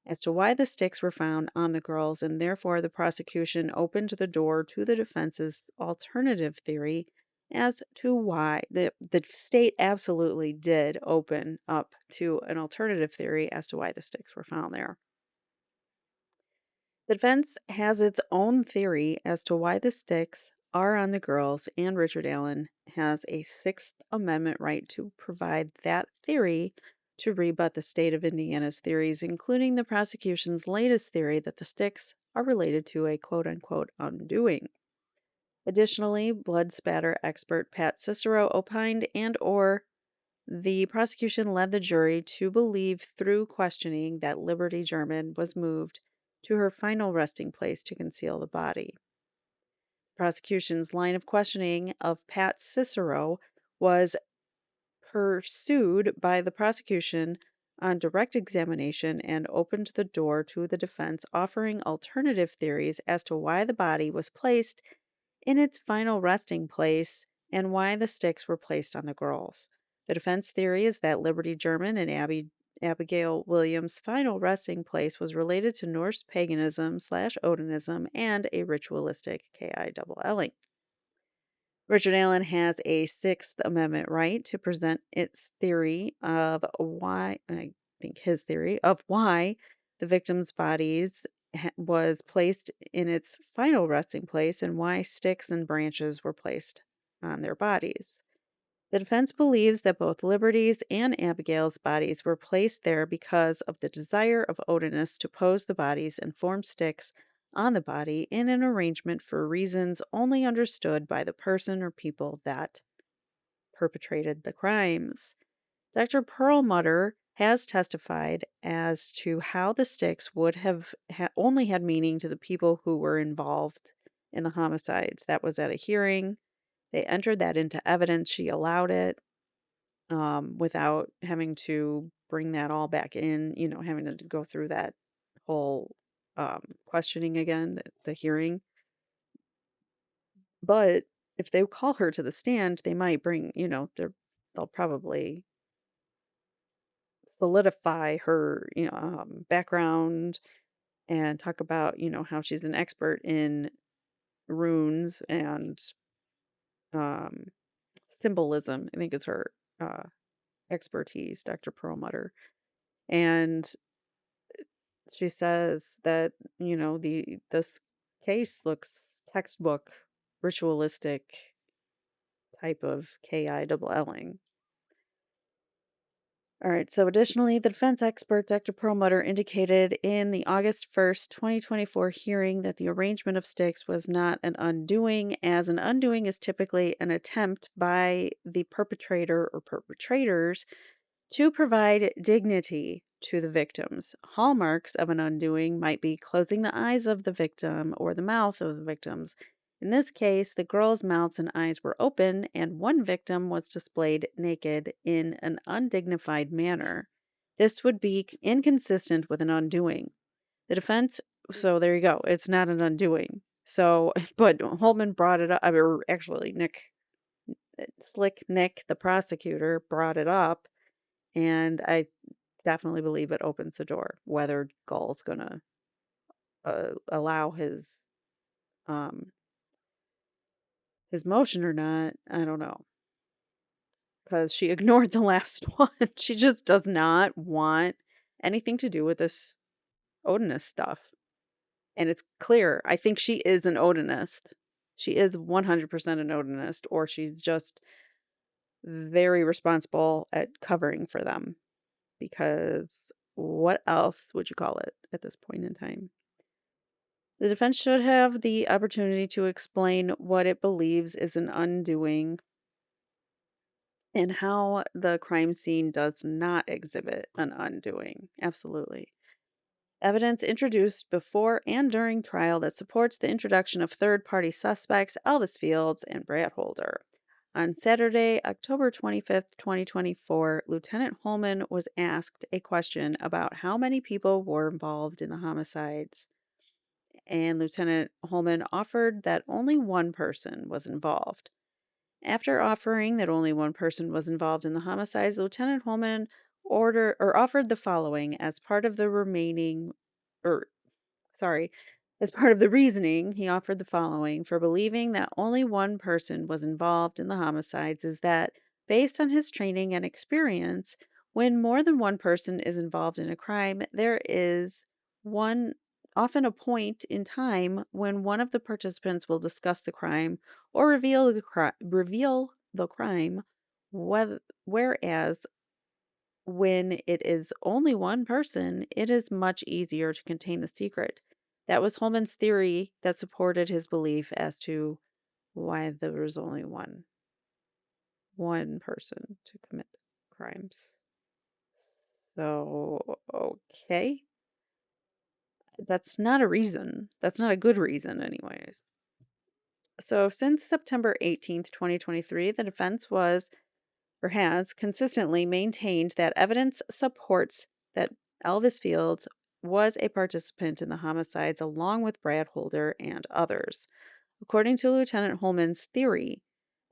as to why the sticks were found on the girls, and therefore the prosecution opened the door to the defense's alternative theory as to why the state absolutely did open up to an alternative theory as to why the sticks were found there. The defense has its own theory as to why the sticks are on the girls, and Richard Allen has a Sixth Amendment right to provide that theory to rebut the state of Indiana's theories, including the prosecution's latest theory that the sticks are related to a quote unquote undoing. Additionally, blood spatter expert Pat Cicero opined and or the prosecution led the jury to believe through questioning that Liberty German was moved to her final resting place to conceal the body. The prosecution's line of questioning of Pat Cicero was pursued by the prosecution on direct examination and opened the door to the defense offering alternative theories as to why the body was placed in its final resting place and why the sticks were placed on the girls. The defense theory is that Liberty German and Abigail Williams' final resting place was related to Norse paganism slash Odinism and a ritualistic KILLing. Richard Allen has a Sixth Amendment right to present its theory of why, I think his theory of why the victims' bodies was placed in its final resting place and why sticks and branches were placed on their bodies. The defense believes that both Liberty's and Abigail's bodies were placed there because of the desire of Odinus to pose the bodies and form sticks on the body in an arrangement for reasons only understood by the person or people that perpetrated the crimes. Dr. Perlmutter has testified as to how the sticks would have only had meaning to the people who were involved in the homicides. That was at a hearing. They entered that into evidence. She allowed it without having to bring that all back in, having to go through that whole questioning again, the hearing. But if they call her to the stand, they might bring, they'll probably solidify her, background and talk about, how she's an expert in runes and um, symbolism. I think is her uh, expertise, Dr. Perlmutter. And she says that, this case looks textbook ritualistic type of KILLing. All right, so additionally, the defense expert Dr. Perlmutter indicated in the August 1st, 2024 hearing that the arrangement of sticks was not an undoing, as an undoing is typically an attempt by the perpetrator or perpetrators to provide dignity to the victims. Hallmarks of an undoing might be closing the eyes of the victim or the mouth of the victims. In this case, the girls' mouths and eyes were open, and one victim was displayed naked in an undignified manner. This would be inconsistent with an undoing. The defense, so there you go, it's not an undoing. So, but Holman brought it up, or actually, Slick Nick, the prosecutor, brought it up, and I definitely believe it opens the door. Whether Gall's gonna allow um, his motion or not, I don't know, because she ignored the last one. She just does not want anything to do with this Odinist stuff, and it's clear. I think she is an Odinist. She is 100% an Odinist, or she's just very responsible at covering for them. Because what else would you call it at this point in time? The defense should have the opportunity to explain what it believes is an undoing and how the crime scene does not exhibit an undoing. Absolutely. Evidence introduced before and during trial that supports the introduction of third party suspects Elvis Fields and Brad Holder. On Saturday, October 25th, 2024, Lieutenant Holman was asked a question about how many people were involved in the homicides, and Lieutenant Holman offered that only one person was involved. After offering that only one person was involved in the homicides, Lieutenant Holman offered the following as part of the or sorry, as part of the reasoning. He offered the following for believing that only one person was involved in the homicides is that, based on his training and experience, when more than one person is involved in a crime, there is one often a point in time when one of the participants will discuss the crime or reveal the crime, whereas when it is only one person, it is much easier to contain the secret. That was Holman's theory that supported his belief as to why there was only one person to commit crimes. So, okay. That's not a reason. That's not a good reason, anyways. So, since September 18th, 2023, the defense was or has consistently maintained that evidence supports that Elvis Fields was a participant in the homicides along with Brad Holder and others. According to Lieutenant Holman's theory,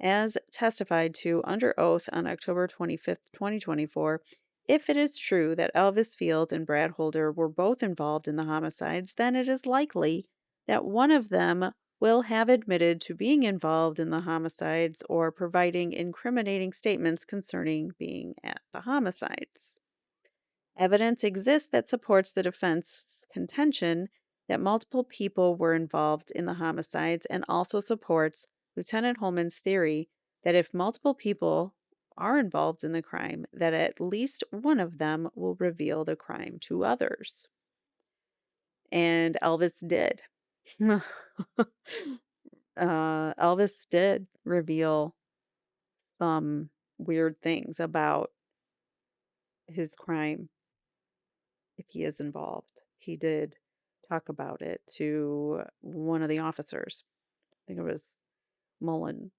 as testified to under oath on October 25th, 2024, if it is true that Elvis Fields and Brad Holder were both involved in the homicides, then it is likely that one of them will have admitted to being involved in the homicides or providing incriminating statements concerning being at the homicides. Evidence exists that supports the defense's contention that multiple people were involved in the homicides and also supports Lieutenant Holman's theory that if multiple people are involved in the crime, that at least one of them will reveal the crime to others. And Elvis did. Elvis did reveal some weird things about his crime if he is involved. He did talk about it to one of the officers. I think it was Mullen.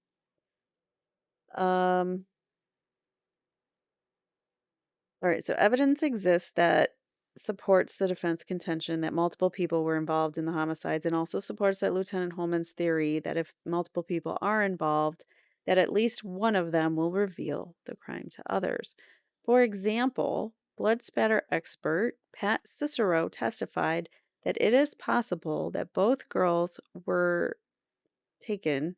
All right, so evidence exists that supports the defense contention that multiple people were involved in the homicides and also supports that Lieutenant Holman's theory that if multiple people are involved, that at least one of them will reveal the crime to others. For example, blood spatter expert Pat Cicero testified that it is possible that both girls were taken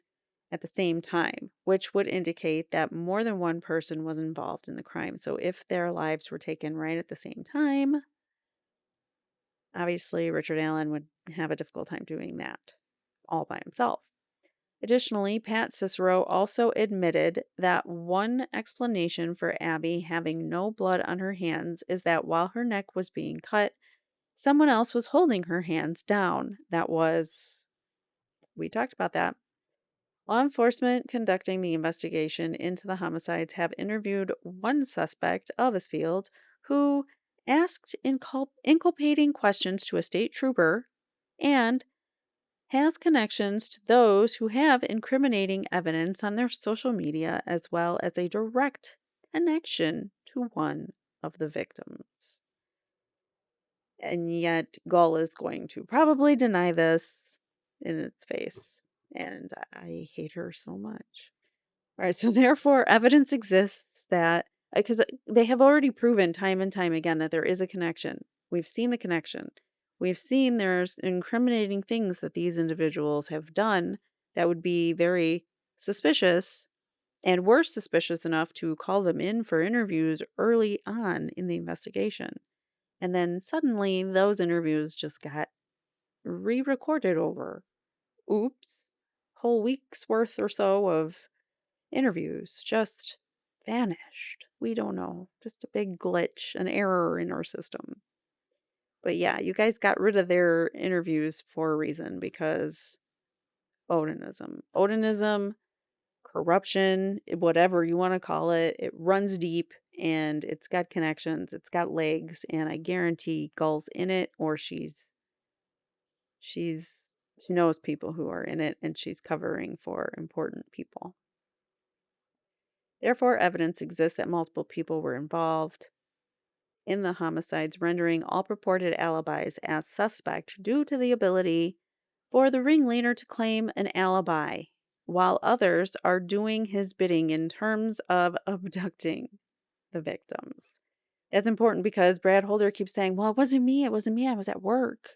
at the same time, which would indicate that more than one person was involved in the crime. So if their lives were taken right at the same time, obviously Richard Allen would have a difficult time doing that all by himself. Additionally, Pat Cicero also admitted that one explanation for Abby having no blood on her hands is that while her neck was being cut, someone else was holding her hands down. We talked about that. Law enforcement conducting the investigation into the homicides have interviewed one suspect, Elvis Field, who asked inculpating questions to a state trooper and has connections to those who have incriminating evidence on their social media, as well as a direct connection to one of the victims. And yet, Gull is going to probably deny this in its face. And I hate her so much. All right, so therefore, evidence exists that, because they have already proven time and time again that there is a connection. We've seen the connection. We've seen there's incriminating things that these individuals have done that would be very suspicious and were suspicious enough to call them in for interviews early on in the investigation. And then suddenly those interviews just got re-recorded over. Oops. Whole week's worth or so of interviews just vanished. We don't know. Just a big glitch, an error in our system. But yeah, you guys got rid of their interviews for a reason because Odinism. Odinism, corruption, whatever you want to call it, it runs deep and it's got connections, it's got legs, and I guarantee Gull's in it or she's she knows people who are in it and she's covering for important people. Therefore, evidence exists that multiple people were involved in the homicides, rendering all purported alibis as suspect due to the ability for the ringleader to claim an alibi, while others are doing his bidding in terms of abducting the victims. That's important because Brad Holder keeps saying, well, it wasn't me, I was at work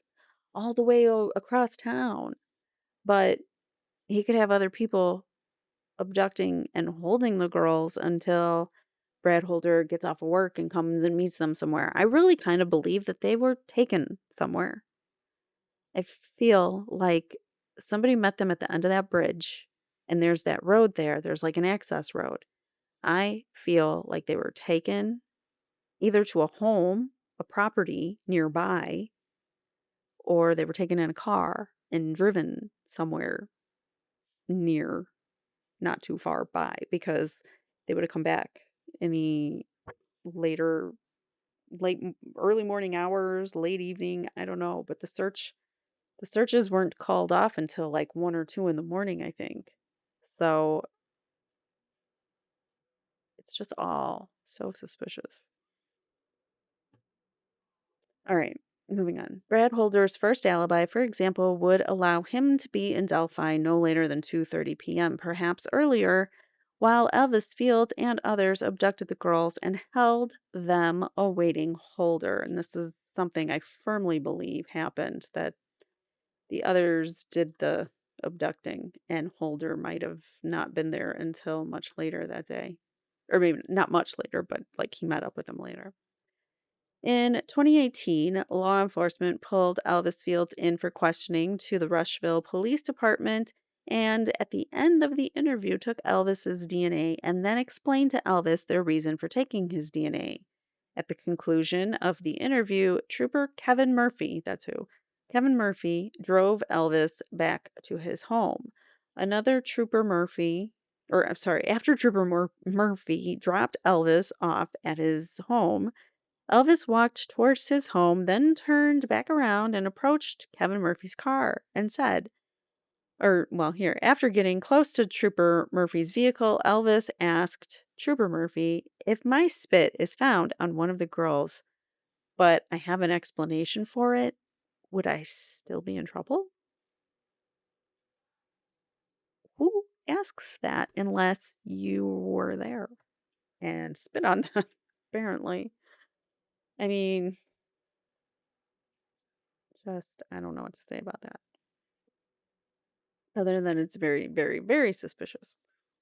all the way across town. But he could have other people abducting and holding the girls until Brad Holder gets off of work and comes and meets them somewhere. I really kind of believe that they were taken somewhere. I feel like somebody met them at the end of that bridge, and there's that road there. There's like an access road. I feel like they were taken either to a home, a property nearby, or they were taken in a car and driven somewhere near, not too far by, because they would have come back in the later early morning hours, late evening, I don't know, but the searches weren't called off until like 1 or 2 in the morning, I think. So it's just all so suspicious. All right, moving on. Brad Holder's first alibi, for example, would allow him to be in Delphi no later than 2:30 p.m., perhaps earlier, while Elvis Field and others abducted the girls and held them awaiting Holder. And this is something I firmly believe happened, that the others did the abducting, and Holder might have not been there until much later that day. Or maybe not much later, but like he met up with them later. In 2018, law enforcement pulled Elvis Fields in for questioning to the Rushville Police Department and at the end of the interview took Elvis's DNA and then explained to Elvis their reason for taking his DNA. At the conclusion of the interview, Trooper Kevin Murphy, that's who, Kevin Murphy drove Elvis back to his home. Another Trooper Murphy, or I'm sorry, after Murphy dropped Elvis off at his home, Elvis walked towards his home, then turned back around and approached Kevin Murphy's car and said, after getting close to Trooper Murphy's vehicle, Elvis asked Trooper Murphy, if my spit is found on one of the girls, but I have an explanation for it, would I still be in trouble? Who asks that unless you were there and spit on them, apparently? I mean, I don't know what to say about that. Other than it's very, very, very suspicious.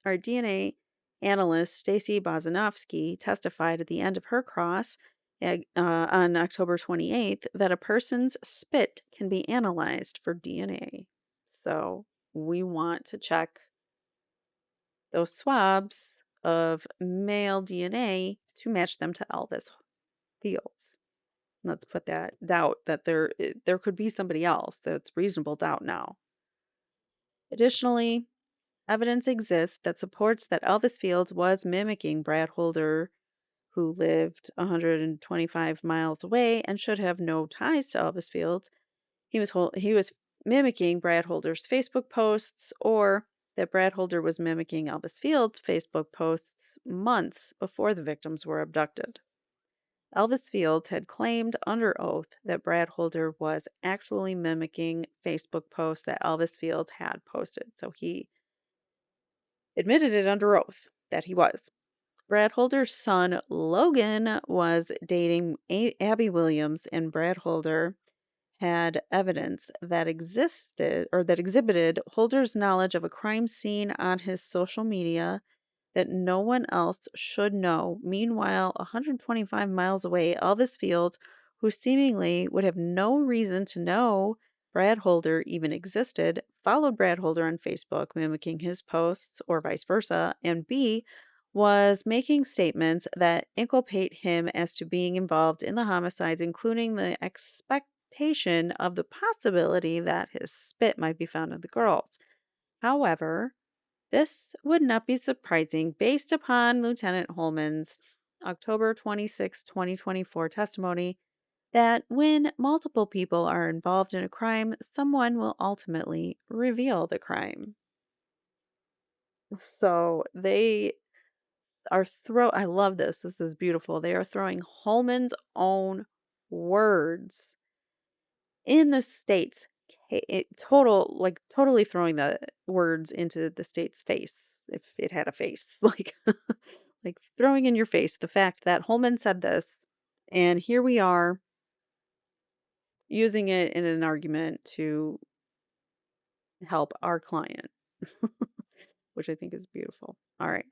Our DNA analyst, Stacy Bozanovsky, testified at the end of her cross on October 28th that a person's spit can be analyzed for DNA. So we want to check those swabs of male DNA to match them to Elvis Fields. Let's put that doubt that there could be somebody else. That's reasonable doubt now. Additionally, evidence exists that supports that Elvis Fields was mimicking Brad Holder, who lived 125 miles away and should have no ties to Elvis Fields. He was mimicking Brad Holder's Facebook posts, or that Brad Holder was mimicking Elvis Fields' Facebook posts months before the victims were abducted. Elvis Fields had claimed under oath that Brad Holder was actually mimicking Facebook posts that Elvis Fields had posted. So he admitted it under oath that he was. Brad Holder's son Logan was dating Abby Williams, and Brad Holder had evidence that existed or that exhibited Holder's knowledge of a crime scene on his social media that no one else should know. Meanwhile, 125 miles away, Elvis Fields, who seemingly would have no reason to know Brad Holder even existed, followed Brad Holder on Facebook, mimicking his posts, or vice versa, and B, was making statements that inculpate him as to being involved in the homicides, including the expectation of the possibility that his spit might be found on the girls. However, this would not be surprising based upon Lieutenant Holman's October 26, 2024 testimony that when multiple people are involved in a crime, someone will ultimately reveal the crime. So they I love this. This is beautiful. They are throwing Holman's own words in the state's totally throwing the words into the state's face if it had a face. Like throwing in your face the fact that Holman said this, and here we are using it in an argument to help our client, which I think is beautiful. All right.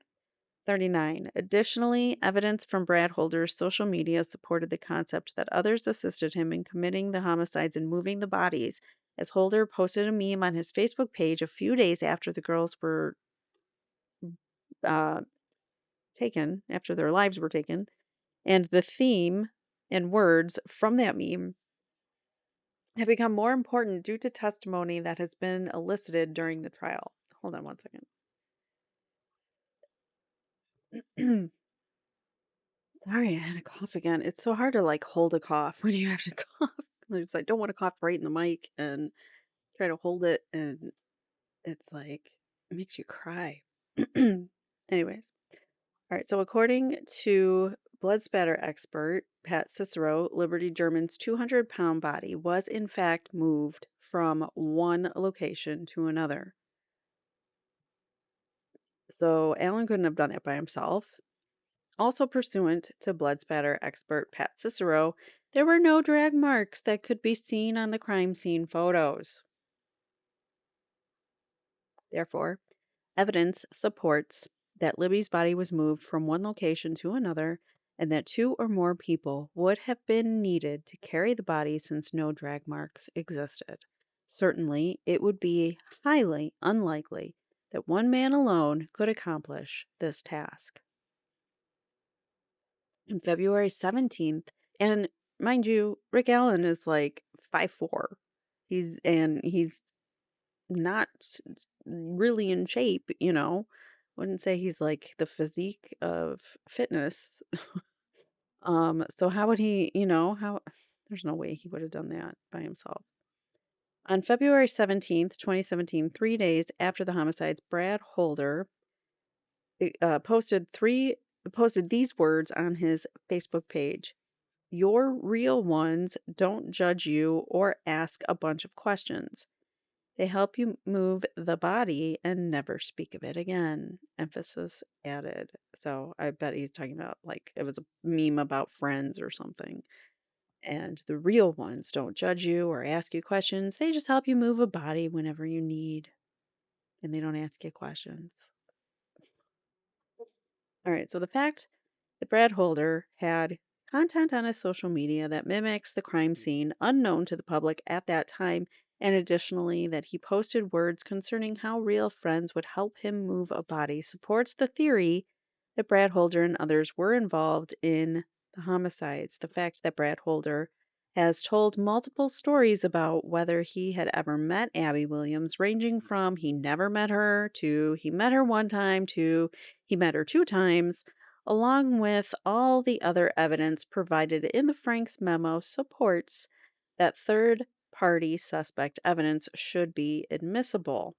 39. Additionally, evidence from Brad Holder's social media supported the concept that others assisted him in committing the homicides and moving the bodies, as Holder posted a meme on his Facebook page a few days after the girls were uh, taken, after their lives were taken, and the theme and words from that meme have become more important due to testimony that has been elicited during the trial. Hold on one second. Sorry, I had a cough again. It's so hard to like hold a cough when you have to cough. It's I don't want to cough right in the mic and try to hold it, and it's like it makes you cry. Anyways, all right. So according to blood spatter expert Pat Cicero, Liberty German's 200-pound body was in fact moved from one location to another. So Alan couldn't have done that by himself. Also pursuant to blood spatter expert Pat Cicero, there were no drag marks that could be seen on the crime scene photos. Therefore, evidence supports that Libby's body was moved from one location to another and that two or more people would have been needed to carry the body since no drag marks existed. Certainly, it would be highly unlikely that one man alone could accomplish this task. On February 17th, and mind you, Rick Allen is like 5'4". He's not really in shape, you know. Wouldn't say he's like the physique of fitness. So how would he, how there's no way he would have done that by himself. On February 17th, 2017, 3 days after the homicides, Brad Holder posted these words on his Facebook page. Your real ones don't judge you or ask a bunch of questions. They help you move the body and never speak of it again. Emphasis added. So I bet he's talking about like it was a meme about friends or something. And the real ones don't judge you or ask you questions. They just help you move a body whenever you need. And they don't ask you questions. All right. So the fact that Brad Holder had content on his social media that mimics the crime scene unknown to the public at that time and additionally that he posted words concerning how real friends would help him move a body supports the theory that Brad Holder and others were involved in the homicides. The fact that Brad Holder has told multiple stories about whether he had ever met Abby Williams, ranging from he never met her to he met her one time to he met her two times, along with all the other evidence provided in the Frank's memo, supports that third party suspect evidence should be admissible.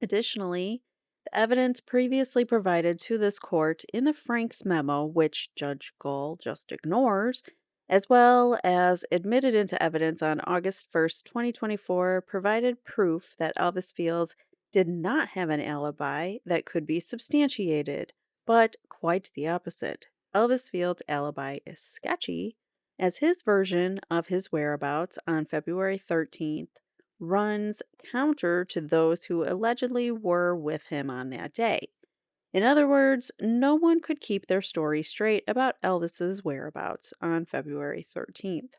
Additionally, the evidence previously provided to this court in the Franks memo, which Judge Gull just ignores, as well as admitted into evidence on August 1st, 2024, provided proof that Elvis Fields did not have an alibi that could be substantiated, but quite the opposite. Elvis Fields' alibi is sketchy, as his version of his whereabouts on February 13th runs counter to those who allegedly were with him on that day. In other words, no one could keep their story straight about Elvis's whereabouts on February 13th.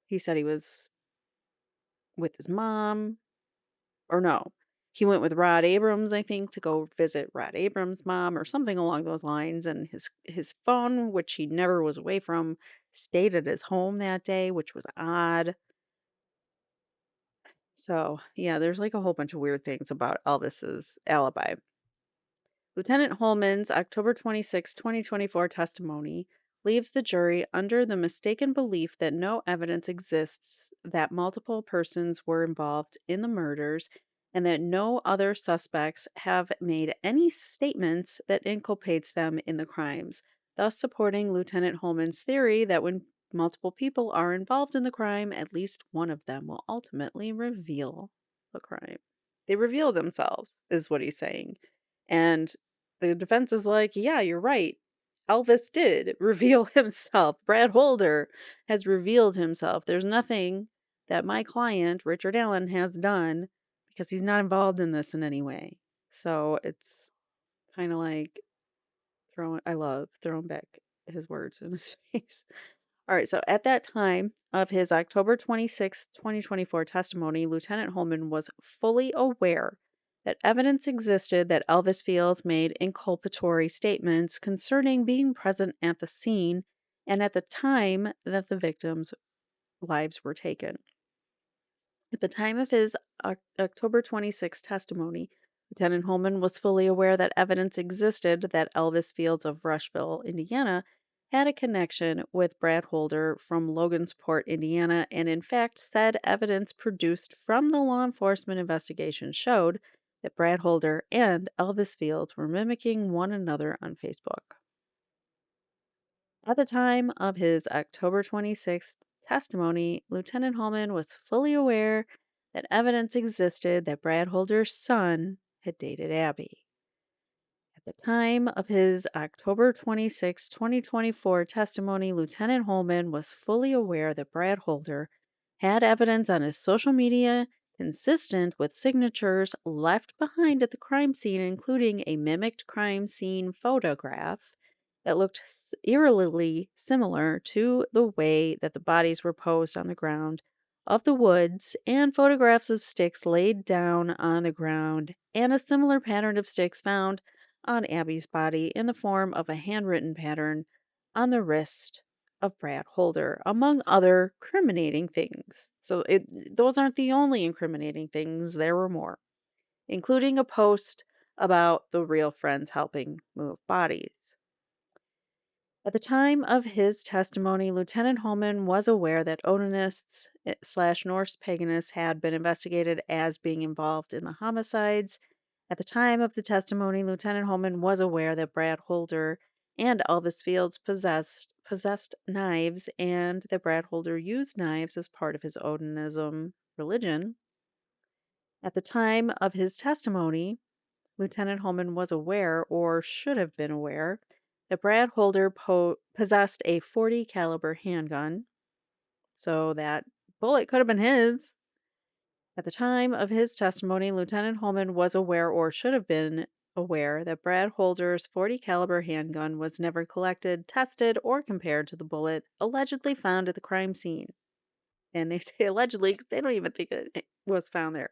He said he was with his mom, or no, he went with Rod Abrams, I think, to go visit Rod Abrams' mom or something along those lines. And his phone, which he never was away from, stayed at his home that day, which was odd. So, yeah, there's like a whole bunch of weird things about Elvis's alibi. Lieutenant Holman's October 26, 2024 testimony leaves the jury under the mistaken belief that no evidence exists that multiple persons were involved in the murders and that no other suspects have made any statements that inculpates them in the crimes, thus supporting Lieutenant Holman's theory that when multiple people are involved in the crime, at least one of them will ultimately reveal the crime. They reveal themselves, is what he's saying. And the defense is like, yeah, you're right. Elvis did reveal himself. Brad Holder has revealed himself. There's nothing that my client, Richard Allen, has done because he's not involved in this in any way. So it's kind of like I love throwing back his words in his face. All right, so at that time of his October 26, 2024 testimony, Lieutenant Holman was fully aware that evidence existed that Elvis Fields made inculpatory statements concerning being present at the scene and at the time that the victims' lives were taken. At the time of his October 26 testimony, Lieutenant Holman was fully aware that evidence existed that Elvis Fields of Rushville, Indiana, had a connection with Brad Holder from Logansport, Indiana, and in fact, said evidence produced from the law enforcement investigation showed that Brad Holder and Elvis Fields were mimicking one another on Facebook. At the time of his October 26th testimony, Lieutenant Holman was fully aware that evidence existed that Brad Holder's son had dated Abby. At the time of his October 26, 2024 testimony, Lieutenant Holman was fully aware that Brad Holder had evidence on his social media consistent with signatures left behind at the crime scene, including a mimicked crime scene photograph that looked eerily similar to the way that the bodies were posed on the ground of the woods, and photographs of sticks laid down on the ground, and a similar pattern of sticks found on Abby's body in the form of a handwritten pattern on the wrist of Brad Holder, among other incriminating things. So those aren't the only incriminating things, there were more, including a post about the real friends helping move bodies. At the time of his testimony, Lieutenant Holman was aware that Odinists/Norse paganists had been investigated as being involved in the homicides. At the time of the testimony, Lieutenant Holman was aware that Brad Holder and Elvis Fields possessed knives and that Brad Holder used knives as part of his Odinism religion. At the time of his testimony, Lieutenant Holman was aware, or should have been aware, that Brad Holder possessed a .40 caliber handgun, so that bullet could have been his. At the time of his testimony, Lieutenant Holman was aware, or should have been aware, that Brad Holder's .40 caliber handgun was never collected, tested, or compared to the bullet allegedly found at the crime scene. And they say allegedly because they don't even think it was found there.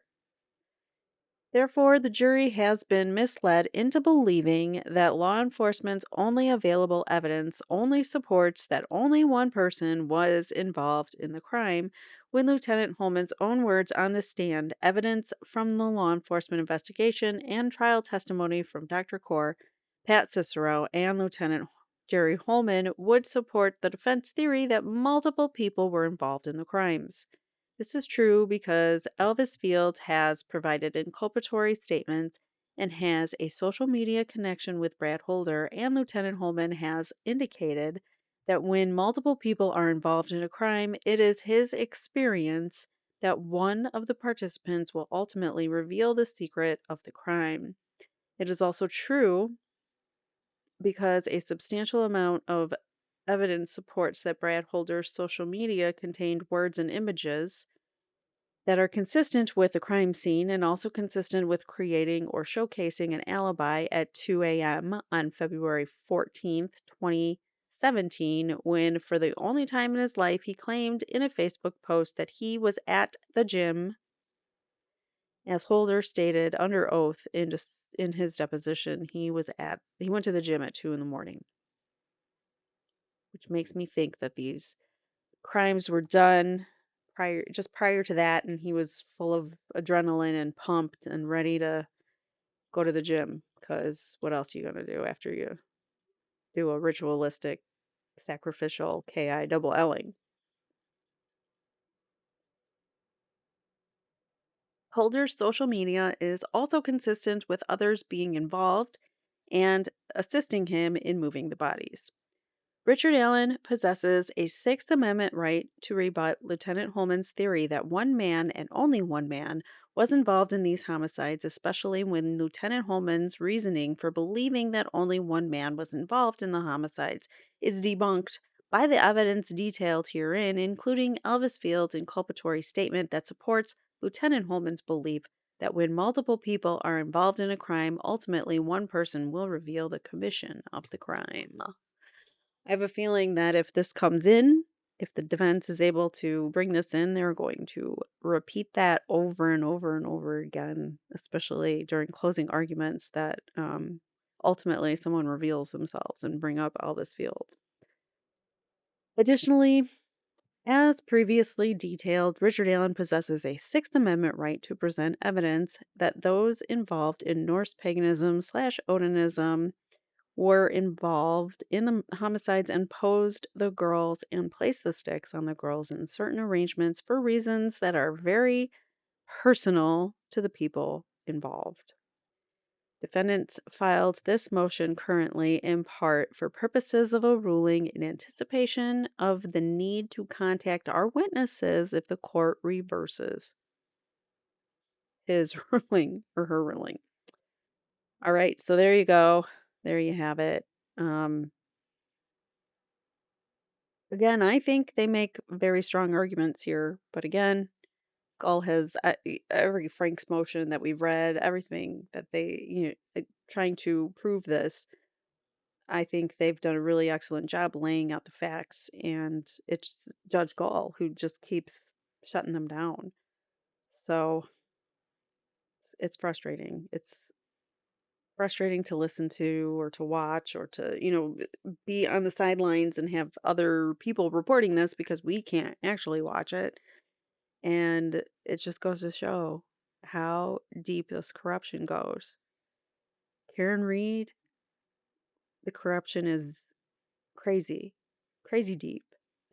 Therefore, the jury has been misled into believing that law enforcement's only available evidence only supports that only one person was involved in the crime, when Lieutenant Holman's own words on the stand, evidence from the law enforcement investigation, and trial testimony from Dr. Core, Pat Cicero, and Lieutenant Jerry Holman would support the defense theory that multiple people were involved in the crimes. This is true because Elvis Fields has provided inculpatory statements and has a social media connection with Brad Holder, and Lieutenant Holman has indicated that when multiple people are involved in a crime, it is his experience that one of the participants will ultimately reveal the secret of the crime. It is also true because a substantial amount of evidence supports that Brad Holder's social media contained words and images that are consistent with the crime scene and also consistent with creating or showcasing an alibi at 2 a.m. on February 14th, 2017, when, for the only time in his life, he claimed in a Facebook post that he was at the gym, as Holder stated under oath in his deposition. He went to the gym at 2 in the morning, which makes me think that these crimes were done prior to that, and he was full of adrenaline and pumped and ready to go to the gym, because what else are you going to do after you do a ritualistic sacrificial ki double Ling? Holder's social media is also consistent with others being involved and assisting him in moving the bodies. Richard Allen possesses a Sixth Amendment right to rebut Lieutenant Holman's theory that one man, and only one man, was involved in these homicides, especially when Lieutenant Holman's reasoning for believing that only one man was involved in the homicides is debunked by the evidence detailed herein, including Elvis Field's inculpatory statement that supports Lieutenant Holman's belief that when multiple people are involved in a crime, ultimately one person will reveal the commission of the crime. I have a feeling that if this comes in, if the defense is able to bring this in, they're going to repeat that over and over and over again, especially during closing arguments, that ultimately someone reveals themselves and bring up Elvis Fields. Additionally, as previously detailed, Richard Allen possesses a Sixth Amendment right to present evidence that those involved in Norse paganism/Odinism were involved in the homicides and posed the girls and placed the sticks on the girls in certain arrangements for reasons that are very personal to the people involved. Defendants filed this motion currently in part for purposes of a ruling in anticipation of the need to contact our witnesses if the court reverses his ruling or her ruling. All right, so there you go. There you have it. Again, I think they make very strong arguments here, but again, Gull has every Frank's motion that we've read, everything that they, trying to prove this. I think they've done a really excellent job laying out the facts, and it's Judge Gall who just keeps shutting them down. So it's frustrating. It's frustrating to listen to or to watch or to, be on the sidelines and have other people reporting this because we can't actually watch it. And it just goes to show how deep this corruption goes. Karen Reed, the corruption is crazy, crazy deep.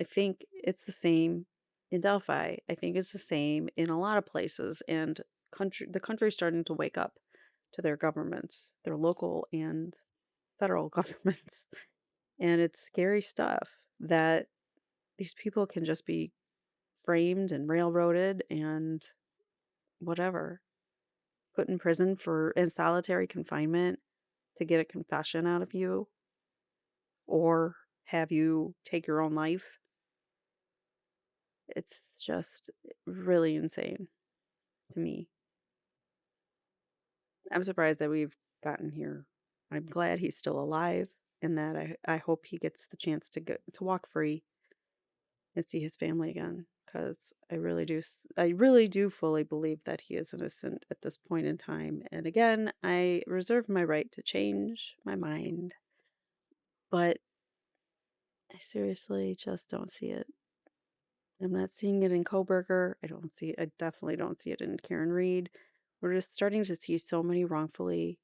I think it's the same in Delphi. I think it's the same in a lot of places. And the country's starting to wake up to their governments, their local and federal governments. And it's scary stuff that these people can just be framed and railroaded and whatever, put in prison for in solitary confinement to get a confession out of you or have you take your own life. It's just really insane to me. I'm surprised that we've gotten here. I'm glad he's still alive and that I hope he gets the chance to walk free and see his family again because I really do fully believe that he is innocent at this point in time. And again, I reserve my right to change my mind, but I seriously just don't see it. I'm not seeing it in Koberger. I definitely don't see it in Karen Reed. We're just starting to see so many wrongfully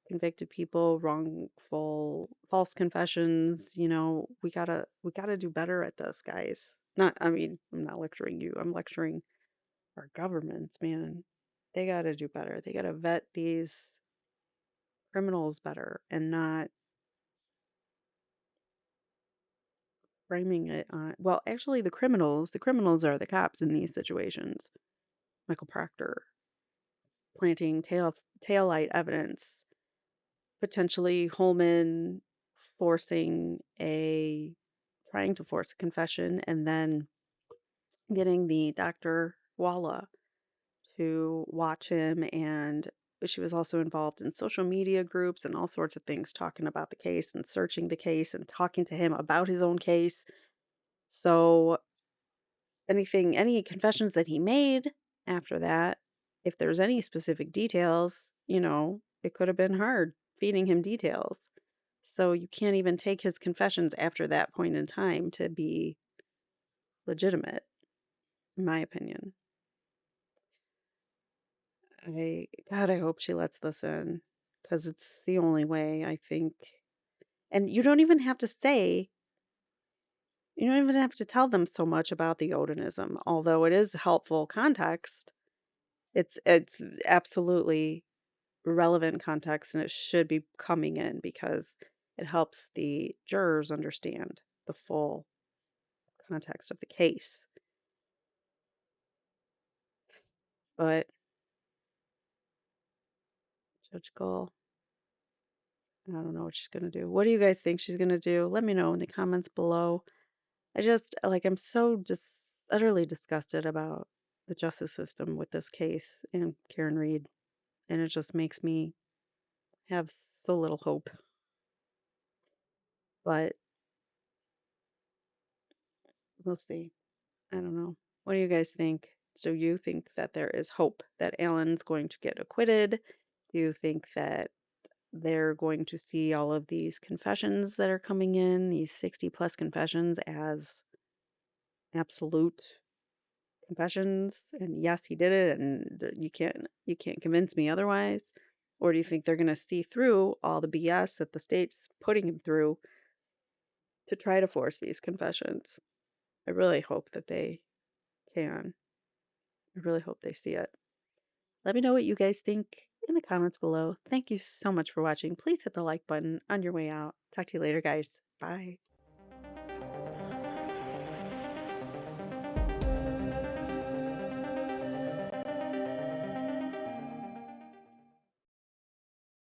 convicted people, wrongful false confessions. We gotta do better at this, guys. I'm not lecturing you. I'm lecturing our governments, man. They gotta do better. They gotta vet these criminals better and not framing it on, well, actually the criminals are the cops in these situations. Michael Proctor planting tail light evidence, potentially Holman forcing a trying to force a confession, and then getting the Dr. Walla to watch him. And she was also involved in social media groups and all sorts of things, talking about the case and searching the case and talking to him about his own case. So any confessions that he made after that, if there's any specific details, it could have been hard feeding him details. So you can't even take his confessions after that point in time to be legitimate, in my opinion. God, I hope she lets this in because it's the only way, I think. And you don't even have to tell them so much about the Odinism, although it is helpful context. It's absolutely relevant context and it should be coming in because it helps the jurors understand the full context of the case. But Judge Gull, I don't know what she's going to do. What do you guys think she's going to do? Let me know in the comments below. I'm so just utterly disgusted about the justice system with this case and Karen Reed, and it just makes me have so little hope. But we'll see. I don't know. What do you guys think? Do you think that there is hope that Alan's going to get acquitted? Do you think that they're going to see all of these confessions that are coming in, these 60 plus confessions, as absolute confessions and yes, he did it, and you can't convince me otherwise? Or do you think they're going to see through all the BS that the state's putting him through to try to force these confessions? I really hope that they can. I really hope they see it. Let me know what you guys think in the comments below. Thank you so much for watching. Please hit the like button on your way out. Talk to you later, guys. Bye.